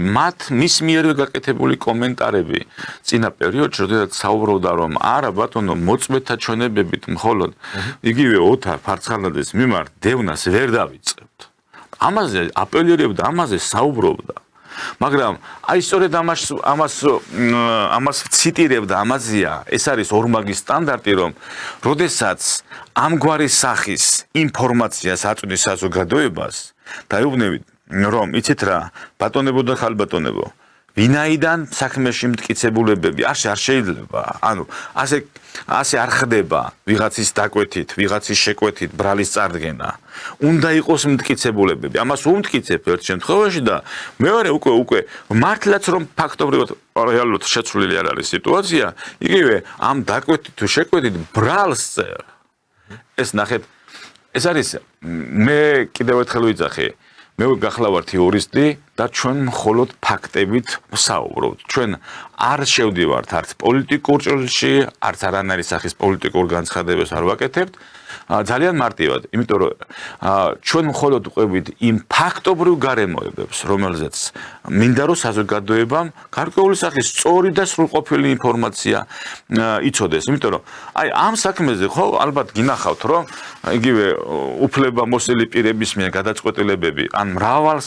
მის მიერვე გაკეთებული კომენტარები წინა პერიოდში, როდესაც საუბრობდა, რომ არა ბატონო, მოწმეთა ჩვენებებით მხოლოდ იგივე ოთარ ფარცხალაძის მიმართ დევნას ვერ დავიწყებთ. ამაზე აპელირებდა, ამაზე საუბრობდა. მაგრამ აი სწორედ ამას ციტირებდა, ამაზეა, ეს არის ორმაგი სტანდარტი, რომ როდესაც ამგვარი სახის ინფორმაციას აწვდის საზოგადოებას, დაეუბნებით, რომ იცით რა, ბატონებო და ხალბატონებო, ვინაიდან საქმეში მტკიცებულებები არ შეიძლება, ანუ ასე არ ხდება ვიღაცის დაკვეთით, ვიღაცის შეკვეთით ბრალის წარდგენა. უნდა იყოს მტკიცებულებები. ამას უმტკიცებ ერთ შემთხვევაში და მეორე უკვე მართლაც რომ ფაქტობრივად რეალურად შეცვლილი არ არის სიტუაცია, იგივე ამ დაკვეთით თუ შეკვეთით ბრალს წერ. ეს ნახეთ, ეს არის მე კიდევ ერთხელ ვიძახე, მე გახლავართ იურისტი და ჩვენ მხოლოდ ფაქტებით ვსაუბრობთ. ჩვენ არ შევდივართ არც პოლიტიკურ ჭრილში, არც არანაირი სახის პოლიტიკურ განცხადებას არ ვაკეთებთ. ძალიან მარტივად, იმიტომ რომ ჩვენ მხოლოდ ვყვებით იმ ფაქტობრივ გარემოებებს, რომელზეც მინდა რომ საზოგადოებამ გარკვეული სახის სწორი და სრულყოფილი ინფორმაცია იცოდეს. იმიტომ რომ აი ამ საქმეზე ხო ალბათ გინახავთ, რომ იგივე უფლებამოსილი პირების მიერ გადაწყვეტილებები ან მრავალ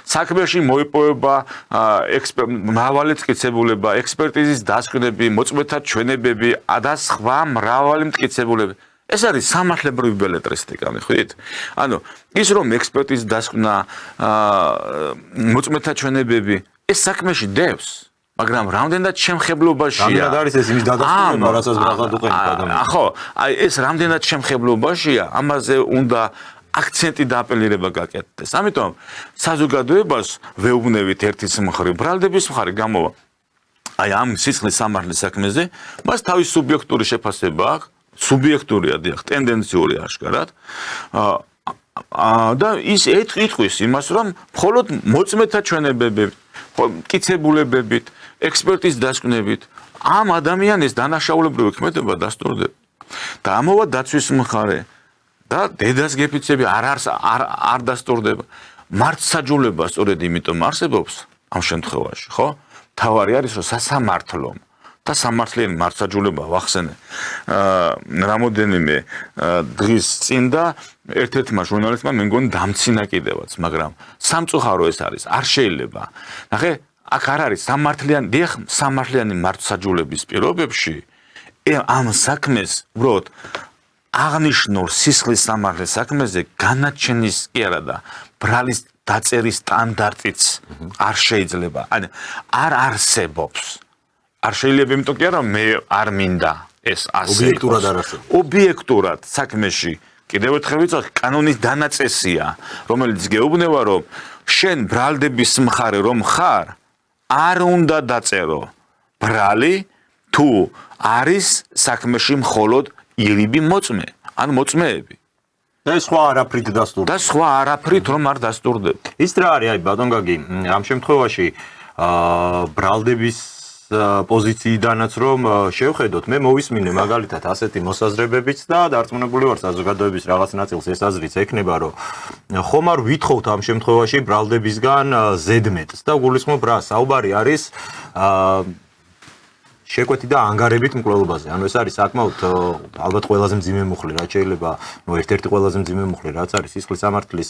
საქმეში მოიპოვება მრავალი მტკიცებულება, ექსპერტიზის დასკვნები, მოწმეთა ჩვენებები და სხვა მრავალი მტკიცებულება. ეს არის სამართლებრივი ბელეტრისტიკა, მიხვდით? ანუ ის რომ ექსპერტიზის დასკვნა, მოწმეთა ჩვენებები, ეს საქმეში დევს, მაგრამ რამდენად შემხებლობაშია. რამდენად არის ეს იმის დადასტურება, რასაც ბრაღად უყენებს ადამიანს. ხო, აი ეს რამდენად შემხებლობაშია, ამაზე უნდა აქცენტი და აპელირება გაკეთდეს. ამიტომ საზოგადოებას ვეუბნებით ერთის მხრივ, ბრალდების მხრივ გამოვა. აი ამ სისხლის სამართლის საქმეზე მას თავის სუბიექტური შეფასება აქვს. სუბიექტურია, დიახ, ტენდენციური აშკარად. და ის ეთყვის იმას, რომ მხოლოდ მოწმეთა ჩვენებებით, მტკიცებულებებით, ექსპერტის დასკვნებით ამ ადამიანის დანაშაულებრივი ქმედება დასტურდება. და ამოვა დაცვის მხარე. და დედას გეფიცები არ დასტურდება. მართსაჯულება სწორედ იმიტომ არსებობს ამ შემთხვევაში, ხო? თავარი არის რომ სასამართლომ და სამართლიანი მართსაჯულება ვახსენე რამოდენიმე დღის წინ და ერთ-ერთმა ჟურნალისტმა მე მგონი დამცინა კიდევაც, მაგრამ სამწუხარო ეს არის, არ შეიძლება. ნახე, აქ არ არის სამართლიანი მართსაჯულების პირობებში ამ საქმეს უბრალოდ აღნიშნულ სისხლის სამართლის საქმეზე განაჩენის კი არა და ბრალის დაწერის სტანდარტიც არ შეიძლება. ან არ არსებობს. არ შეიძლება იმიტომ კი არა მე არ მინდა ეს ასე. ობიექტურად არ არსებობს. ობიექტურად საქმეში კიდევ ერთხელ ვიცახ კანონის დანაწესია, რომელიც გეუბნება რომ შენ ბრალდების მხარე რომ ხარ, არ უნდა დაწერო ბრალი თუ არის საქმეში მხოლოდ ირიბი მოწმე, ან მოწმეები. და სხვა არაფრით დასტურდება. და სხვა არაფრით რომ არ დასტურდება. ის რა არის, აი ბატონ გაგი, ამ შემთხვევაში ბრალდების პოზიციიდანაც რომ შევხედოთ, მე მოვისმინე მაგალითად ასეთი მოსაზრებებიც და დარწმუნებული ვარ საზოგადოების რაღაც ნაწილს ეს აზრიც ექნება, რომ ხომ არ ვითხოვთ ამ შემთხვევაში ბრალდებისგან ზედმეტს და გულისხმობ რა, საუბარი არის შეკვეთი და ანგარებით მკვლელობაზე. ანუ ეს არის საკმაოდ ალბათ ყველაზე მძიმე მუხლი, რაც შეიძლება, ერთ-ერთი ყველაზე მძიმე მუხლი, რაც არის სისხლის სამართლის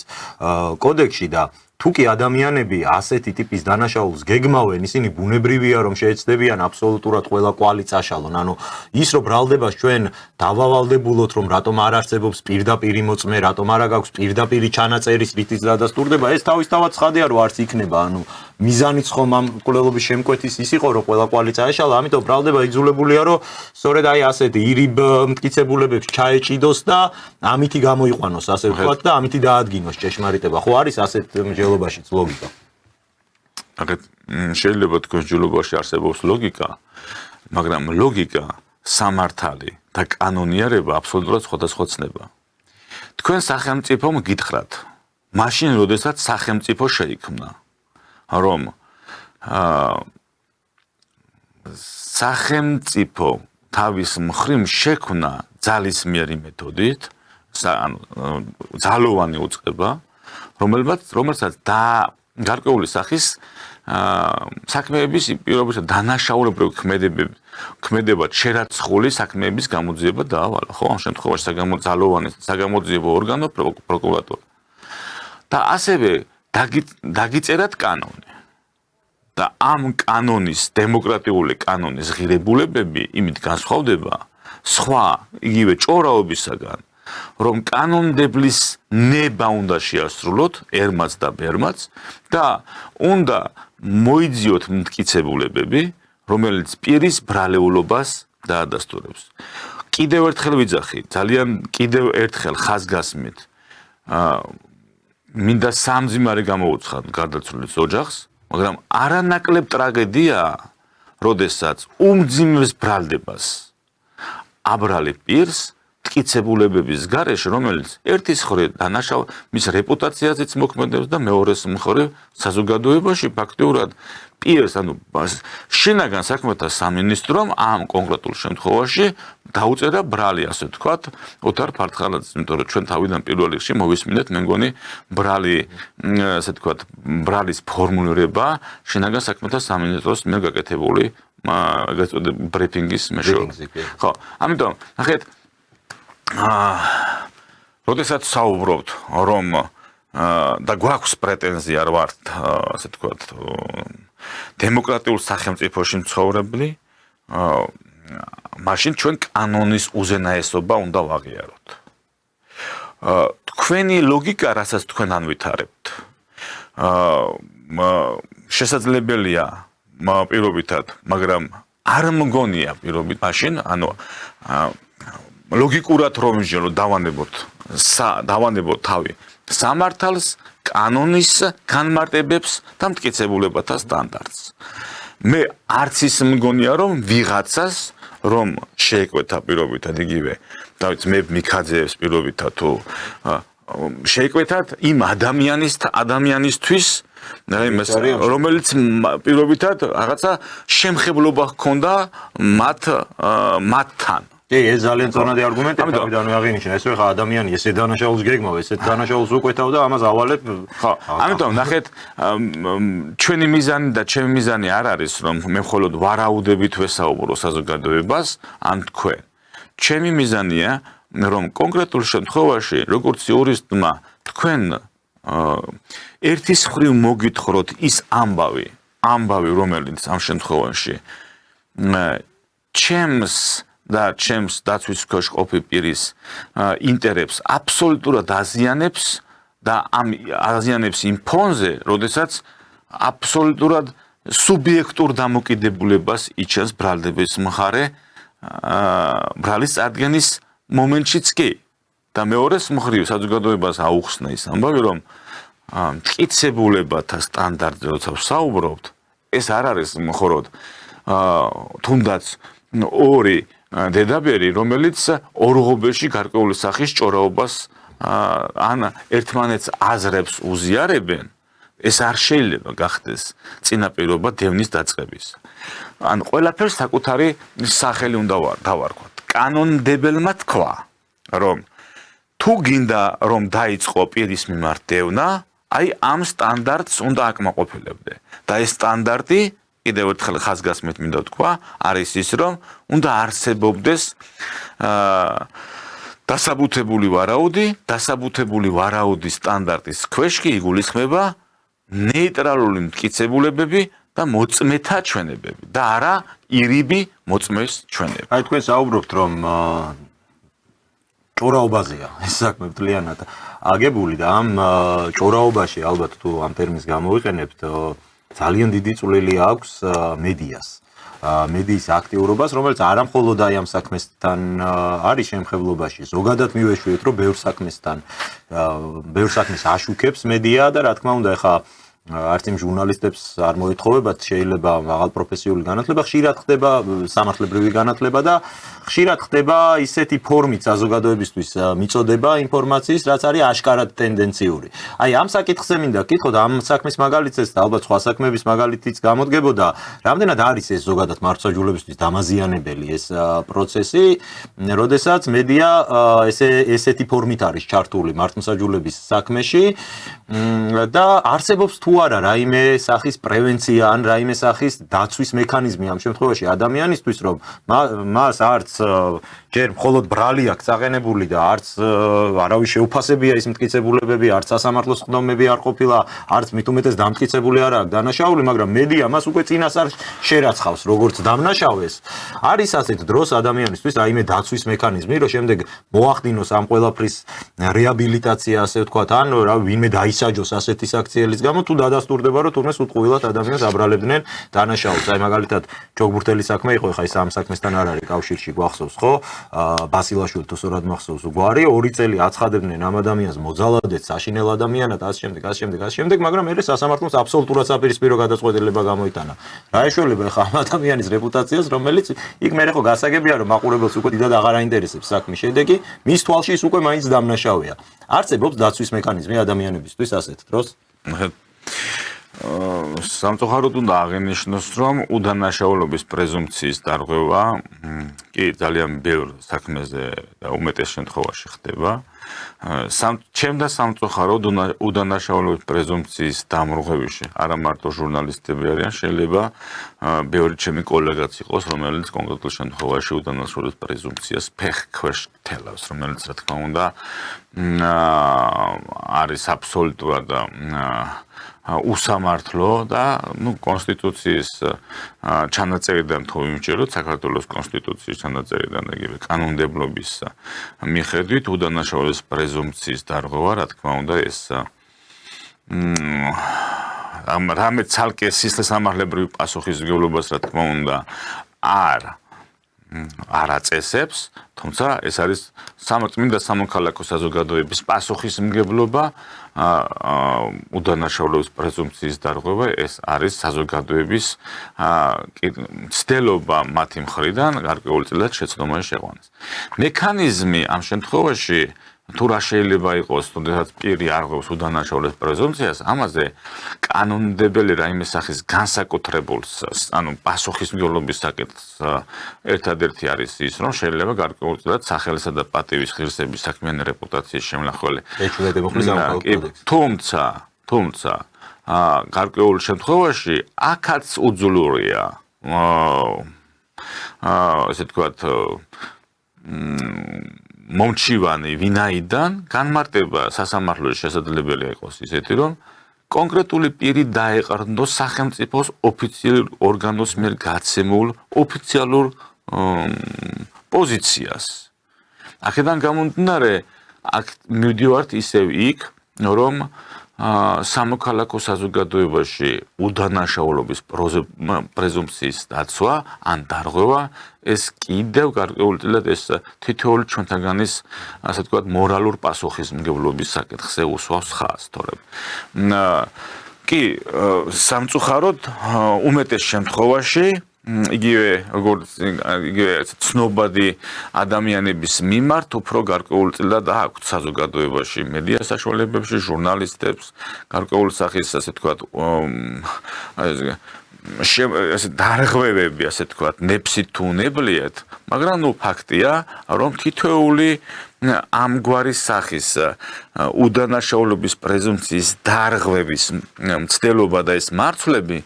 კოდექსში და თუ კი ადამიანები ასეთი ტიპის დანაშაულს გეგმავენ, ისინი ბუნებრივია რომ შეეცდებიან აბსოლუტურად ყველა კვალი წაშალონ. ანუ ის რომ ბრალდებას ჩვენ დავავალდებულოთ რომ რატომ არ არსებობს პირდაპირი მოწმე, რატომ არ აქვს პირდაპირი ჩანაწერის რითიც დადასტურდება, ეს თავისთავად ცხადია რომ არც იქნება. ანუ მიზანიც ხომ ამ მკვლელობის შემკვეთის ის იყო რომ ყველა კვალი წაეშალა, ამიტომ ბრალდება იძულებულია რომ სწორედ აი ასეთი ირიბ მტკიცებულებებს ჩაეჭიდოს და ამითი გამოიყვანოს ასე ვთქვათ და ამითი დაადგინოს ჭეშმარიტება. ხო არის ასეთ მსჯელობაშიც ლოგიკა. აგეთ შეიძლება თქვენ მსჯელობაში არსებობს ლოგიკა, მაგრამ ლოგიკა, სამართალი და კანონიარება აბსოლუტურად სხვადასხვა ცნება. თქვენ სახელმწიფომ გითხრათ, მაშინ როდესაც სახელმწიფო შეიქმნა, რომ სახელმწიფო თავის მხრივ შექმნა ძალისმიერი მეთოდით, ანუ ძალოვანი უწყება, რომელსაც გარკვეული სახის საქმეების პირობითად დანაშაულებრივი ქმედება შერაცხული საქმეების გამოძიება დაავალა, ხო? ამ შემთხვევაში ძალოვანი საგამოძიებო ორგანო პროკურატურა. და ასევე დაგიწერათ კანონი. და ამ კანონის, დემოკრატიული კანონის ღირებულებები იმით განსხვავდება სხვა იგივე ჭორაობისაგან, რომ კანონმდებლის ნება უნდა შეასრულოთ ერმაც და ბერმაც და უნდა მოიძიოთ მტკიცებულებები, რომელიც პირის ბრალეულობას დაადასტურებს. კიდევ ერთხელ ვიძახი, ძალიან კიდევ ერთხელ ხაზგასმით, მინდა სამძიმარე გამოუცხადოთ გარდაცვლილის ოჯახს, მაგრამ არანაკლებ ტრაგედიაა, როდესაც უმძიმეს ბრალდებას აბრალი პირს მტკიცებულებების გარეშე, რომელიც ერთის მხრივ დანაშაულს, მის რეპუტაციაზეც მოქმედებს და მეორეს მხრივ საზოგადოებაში ფაქტიურად პირს, ანუ შინაგან საქმეთა სამინისტრომ ამ კონკრეტულ შემთხვევაში დაუწერა ბრალი, ასე ვთქვათ, ოთარ ფართხალაძეს, იმიტომ რომ ჩვენ თავიდან პირველ რიგში მოვისმინეთ, მე მგონი ბრალი, ასე ვთქვათ, ბრალის ფორმულირება შინაგან საქმეთა სამინისტროს მიერ გაკეთებული ეგრეთ წოდებული ბრიფინგის მეშვეობით. ხო, ამიტომ ნახეთ, როდესაც საუბრობთ, რომ და გვაქვს პრეტენზია არ ვართ, ასე ვთქვათ, დემოკრატიულ სახელმწიფოში მცხოვრები, მაშინ ჩვენ კანონის უზენაესობა უნდა ვაღიაროთ. თქვენი ლოგიკა, რასაც თქვენ ანვითარებთ, შესაძლებელია პირობითად, მაგრამ არ მგონია პირობით მაშინ, ანუ ლოგიკურად რომ დავანებოთ თავი სამართალს, კანონის განმარტებებს და მტკიცებულებათა სტანდარტს. მე არც ის მგონია რომ ვიღაცას რომ შეეკვეთა პირობითად იგივე დავით მე მიქაძეებს პირობითად თუ შეეკვეთათ იმ ადამიანისთვის რომელიც პირობითად რაღაცა შემხებლობა ჰქონდა მათთან. კი, ეს ძალიან წონადი არგუმენტია, თავიდანვე აღინიშნა, ეს ხა ადამიანი ესე დანაშაულს გეგმავ, ესეთ დანაშაულს უკვეთავ და ამას ავალებ. ხო, ამიტომ ნახეთ, ჩვენი მიზანი და ჩემი მიზანი არ არის, რომ მე მხოლოდ ვარაუდებით ვესაუბრო საზოგადოებას, ან თქვენ. ჩემი მიზანია, რომ კონკრეტულ შემთხვევაში, როგორც იურისტმა, თქვენ ერთის მხრივ მოგითხროთ ის ამბავი, რომელიც ამ შემთხვევაში ჩემს და ჩემს დაცვის ქვეშ ყოფი პირის ინტერესებს აბსოლუტურად აზიანებს და ამ აზიანებს იმ ფონზე, როდესაც აბსოლუტურად სუბიექტურ დამოკიდებულებას იჩენს ბრალდების მხარე ბრალის წარდგენის მომენტშიც კი და მეორეს მხრივ საზოგადოებას აუხსნა ის ამბავი, რომ მტკიცებულებათა სტანდარტზე როცა ვსაუბრობთ, ეს არ არის მხოლოდ თუნდაც ორი დედაბერი, რომელიც ორღობებში გარკვეული სახის ჭორაობას ან ერთმანეთს აზრებს უზიარებენ, ეს არ შეიძლება გახდეს წინაპირობა დევნის დაწყების. ან ყველაფერს საკუთარი სახელი უნდა დავარქვათ. კანონმდებელმა თქვა, რომ თუ გინდა რომ დაიწყო პირის მიმართ დევნა, აი ამ სტანდარტს უნდა აკმაყოფილებდე. და ეს სტანდარტი კიდევ ერთხელ ხაზგასმით მინდა თქვა, არის ის, რომ უნდა არსებობდეს დასაბუთებული ვარაუდის სტანდარტის ქვეშ კი იგულისხმება ნეიტრალური მტკიცებულებები და მოწმეთა ჩვენებები და არა ირიბი მოწმეს ჩვენები. აი თქვენ საუბრობთ, რომ ჭორაობაზეა ეს საქმე მთლიანად აგებული და ამ ჭორაობაში ალბათ თუ ამ ტერმინს გამოვიყენებთ, ძალიან დიდი წვლილი აქვს მედიას. მედიის აქტიურობას, რომელიც არა მხოლოდ აი ამ საქმესთან არის შემხებლობაში, ზოგადად მივეშვიეთ, რომ ბევრ საქმეს აშუქებს მედია და რა თქმა უნდა, ეხა არც იმ ჟურნალისტებს არ მოეთხოვებათ, შეიძლება მაღალ პროფესიული განათლება, ხშირად ხდება სამართლებრივი განათლება და ხშირად ხდება ისეთი ფორმით საზოგადოებისთვის მიწოდება ინფორმაციის, რაც არის აშკარად ტენდენციური. აი ამ საკითხზე მინდა გკითხოთ, ამ საქმის მაგალითებს და ალბათ სხვა საქმეების მაგალითიც გამოდგებოდა, რამდენად არის ეს ზოგადად მართლმსაჯულებისთვის დამაზიანებელი ეს პროცესი, როდესაც მედია ესეთი ფორმით არის ჩართული მართლმსაჯულების საქმეში და არსებობს თუ არა რაიმე სახის პრევენცია ან რაიმე სახის დაცვის მექანიზმი ამ შემთხვევაში ადამიანისთვის, რომ მას არც ჯერ მხოლოდ ბრალი აქვს აღენებული და არც არავის შეუფასებია ის მტკიცებულებები, არც სასამართლოს ხდომები არ ყოფილა, არც მით უმეტეს დამტკიცებული არ აქვს დანაშაული, მაგრამ მედია მას უკვე წინასწარ შერაცხავს როგორც დამნაშავეს. არის ასეთ დროს ადამიანისთვის რაიმე დაცვის მექანიზმი, რომ შემდეგ მოახდინოს ამ ყველაფრის რეაბილიტაცია, ასე ვთქვათ, ან რა ვინმე დაისაჯოს ასეთი საქციელის გამო, თუ დადასტურდება, რომ თურმე სულყუილად ადამიანს აბრალებდნენ დანაშაულს. აი მაგალითად ჯოგბურთელის საქმე იყო, ეხა ის ამ საქმესთან არ არის კავშირში, გვახსოვს ხო? ბასილაშვილი თუ სწორად მახსოვს უგვარი, 2 წელი აცხადებდნენ ამ ადამიანს მოძალადეთ, საშინელ ადამიანად, ასე შემდეგ, მაგრამ მე სასამართლოს აბსოლუტურად საპირისპირო გადაწყვეტილება გამოიტანა. რა ეშველება ეხა ამ ადამიანის რეპუტაციას, რომელიც იქ მე ხო გასაგებია, რომ მაყურებელს უკვე დიდად აღარ აინტერესებს საქმის შედეგი, მის თვალში ის უკვე მაინც დამნაშავეა. არსებობს დაცვის მექანიზმი ადამიანებისთვის ასეთ დროს? სამწუხაროდ უნდა აღინიშნოს, რომ უდანაშაულობის პრეზუმპციის დარღვევა კი ძალიან ბევრ საქმეზე და უმეტეს შემთხვევაში ხდება. ჩემ და სამწუხაროდ უდანაშაულობის პრეზუმპციის დამრღვევში არა მარტო ჟურნალისტები არიან, შეიძლება ბევრი ჩემი კოლეგაც იყოს, რომელიც კონკრეტულ შემთხვევაში უდანაშაულობის პრეზუმპციას ფეხქვეშ თელავს, რომელიც რა თქმა უნდა არის აბსოლუტურად უსამართლო და კონსტიტუციის ჩანაწერიდან თუ ვიმჯეროთ, საქართველოს კონსტიტუციის ჩანაწერიდან იგივე კანონმდებლობის მიხედვით უდანაშაულობის პრეზუმპციის დარღვევა, რა თქმა უნდა, ეს რამე ცალკე სისხლისამართლებრივი პასუხისმგებლობას, რა თქმა უნდა, არ აწესებს, თუმცა ეს არის წმინდა სამოქალაქო საზოგადოების პასუხისმგებლობა, უდანაშაულობის პრეზუმპციის დარღვევა, ეს არის საზოგადოების ცდელობა მათი მხრიდან გარკვეულწილად შეცდომაში შეყვანას. მექანიზმი ამ შემთხვევაში თუ რა შეიძლება იყოს, თუნდაც პირი არღვევს უდანაშაულების პრეზუმპციას, ამაზე კანონმდებელი რაიმე სახის განსაკუთრებულს, ანუ პასუხისმგებლობის საკითხს ერთადერთი არის ის, რომ შეიძლება გარკვეულწილად სახელისა და პატივის ღირსების საქმიანი რეპუტაციის შემნახველი ეჭვდება მოხლის კოდექსი. თუმცა გარკვეულ შემთხვევაში აქაც უძლურია ესე თქვათ მომჩივანი ვინაიდან განმარტება სასამართლოში შესაძლებელია იყოს ისეთი, რომ კონკრეტული პირი დაეყრდნოს სახელმწიფოს ოფიციალურ ორგანოს მიერ გაცემულ ოფიციალურ პოზიციას. აქედან გამომდინარე, აქ მივდივართ ისევ იქ, რომ სამოქალაქო საზოგადოებაში უდანაშაულობის პრეზუმპციის დაცვა ან დარღვევა ეს კიდევ გარკვეულწილად ეს თითოეული ჩვენთაგანის ასე ვთქვათ მორალურ პასუხისმგებლობის საკითხზე უსვავს ხაზს, თორემ კი სამწუხაროდ უმეტეს შემთხვევაში იგივე როგორც იგივე ცნობადი ადამიანების მიმართ უფრო გარკვეულწილად აქვთ საზოგადოებაში მედია საშუალებებში ჟურნალისტებს გარკვეულ სახის ასე ვთქვათ ესე დარღვევები ასე ვთქვათ ნებსით თუ უნებლიეთ, მაგრამ ნუ ფაქტია, რომ თითოეული ამგვარი სახის უდანაშაულობის პრეზუმპციის დარღვევის მცდელობა და ეს მარცვლები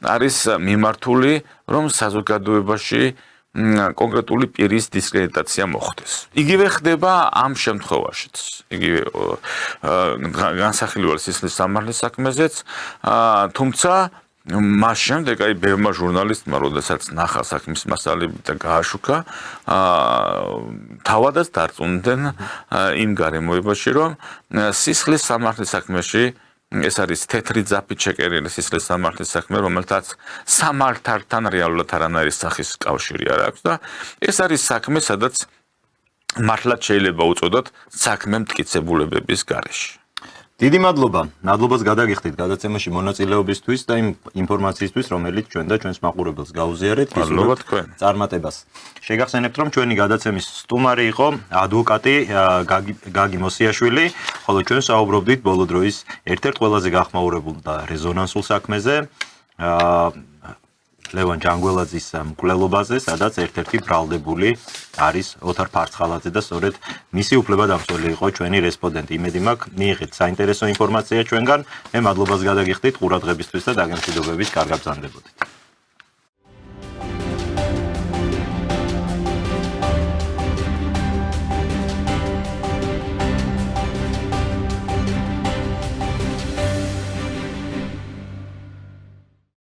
არის მიმართული, რომ საზოგადოებაში კონკრეტული პირის დისკრედიტაცია მოხდეს. იგივე ხდება ამ შემთხვევაშიც. იგივე განსახილველ სისხლის სამართლის საქმეზეც, თუმცა მას შემდეგ აი ბევრმა ჟურნალისტმა, როდესაც ნახა საქმის მასალები და გააშუქა, თავადაც დარწმუნდნენ იმ გარემოებაში, რომ სისხლის სამართლის საქმეში ეს არის თეთრი ძაფით შეკერილი სისხლის სამართლის საქმე, რომელთაც სამართალთან რეალურად არანაირი სახის კავშირი არ აქვს და ეს არის საქმე, სადაც მართლაც შეიძლება უწოდოთ საქმე მტკიცებულებების გარეშე. დიდი მადლობა. მადლობას გადაგიხდით გადაცემაში მონაწილეობისთვის და იმ ინფორმაციისთვის, რომელიც ჩვენ და ჩვენს მაყურებელს გაუზიარეთ. მადლობა თქვენ. წარმატებას. შეგახსენებთ, რომ ჩვენი გადაცემის სტუმარი იყო ადვოკატი გაგი მოსიაშვილი, ხოლო ჩვენ საუბრობდით ბოლო დროის ერთ-ერთ ყველაზე გახმაურებულ და რეზონანსულ საქმეზე, ლევან ჯანგველაძის მკვლელობაზე, სადაც ერთ-ერთი ბრალდებული არის ოთარ ფარცხალაძე და სწორედ მისი უფლებადამცველი იყო ჩვენი რესპონდენტი. იმედი მაქვს, მიიღეთ საინტერესო ინფორმაცია ჩვენგან. მე მადლობას გადაგიხდით ყურადღებისთვის და დაგემშვიდობებით, კარგად ბრძანდებოდეთ.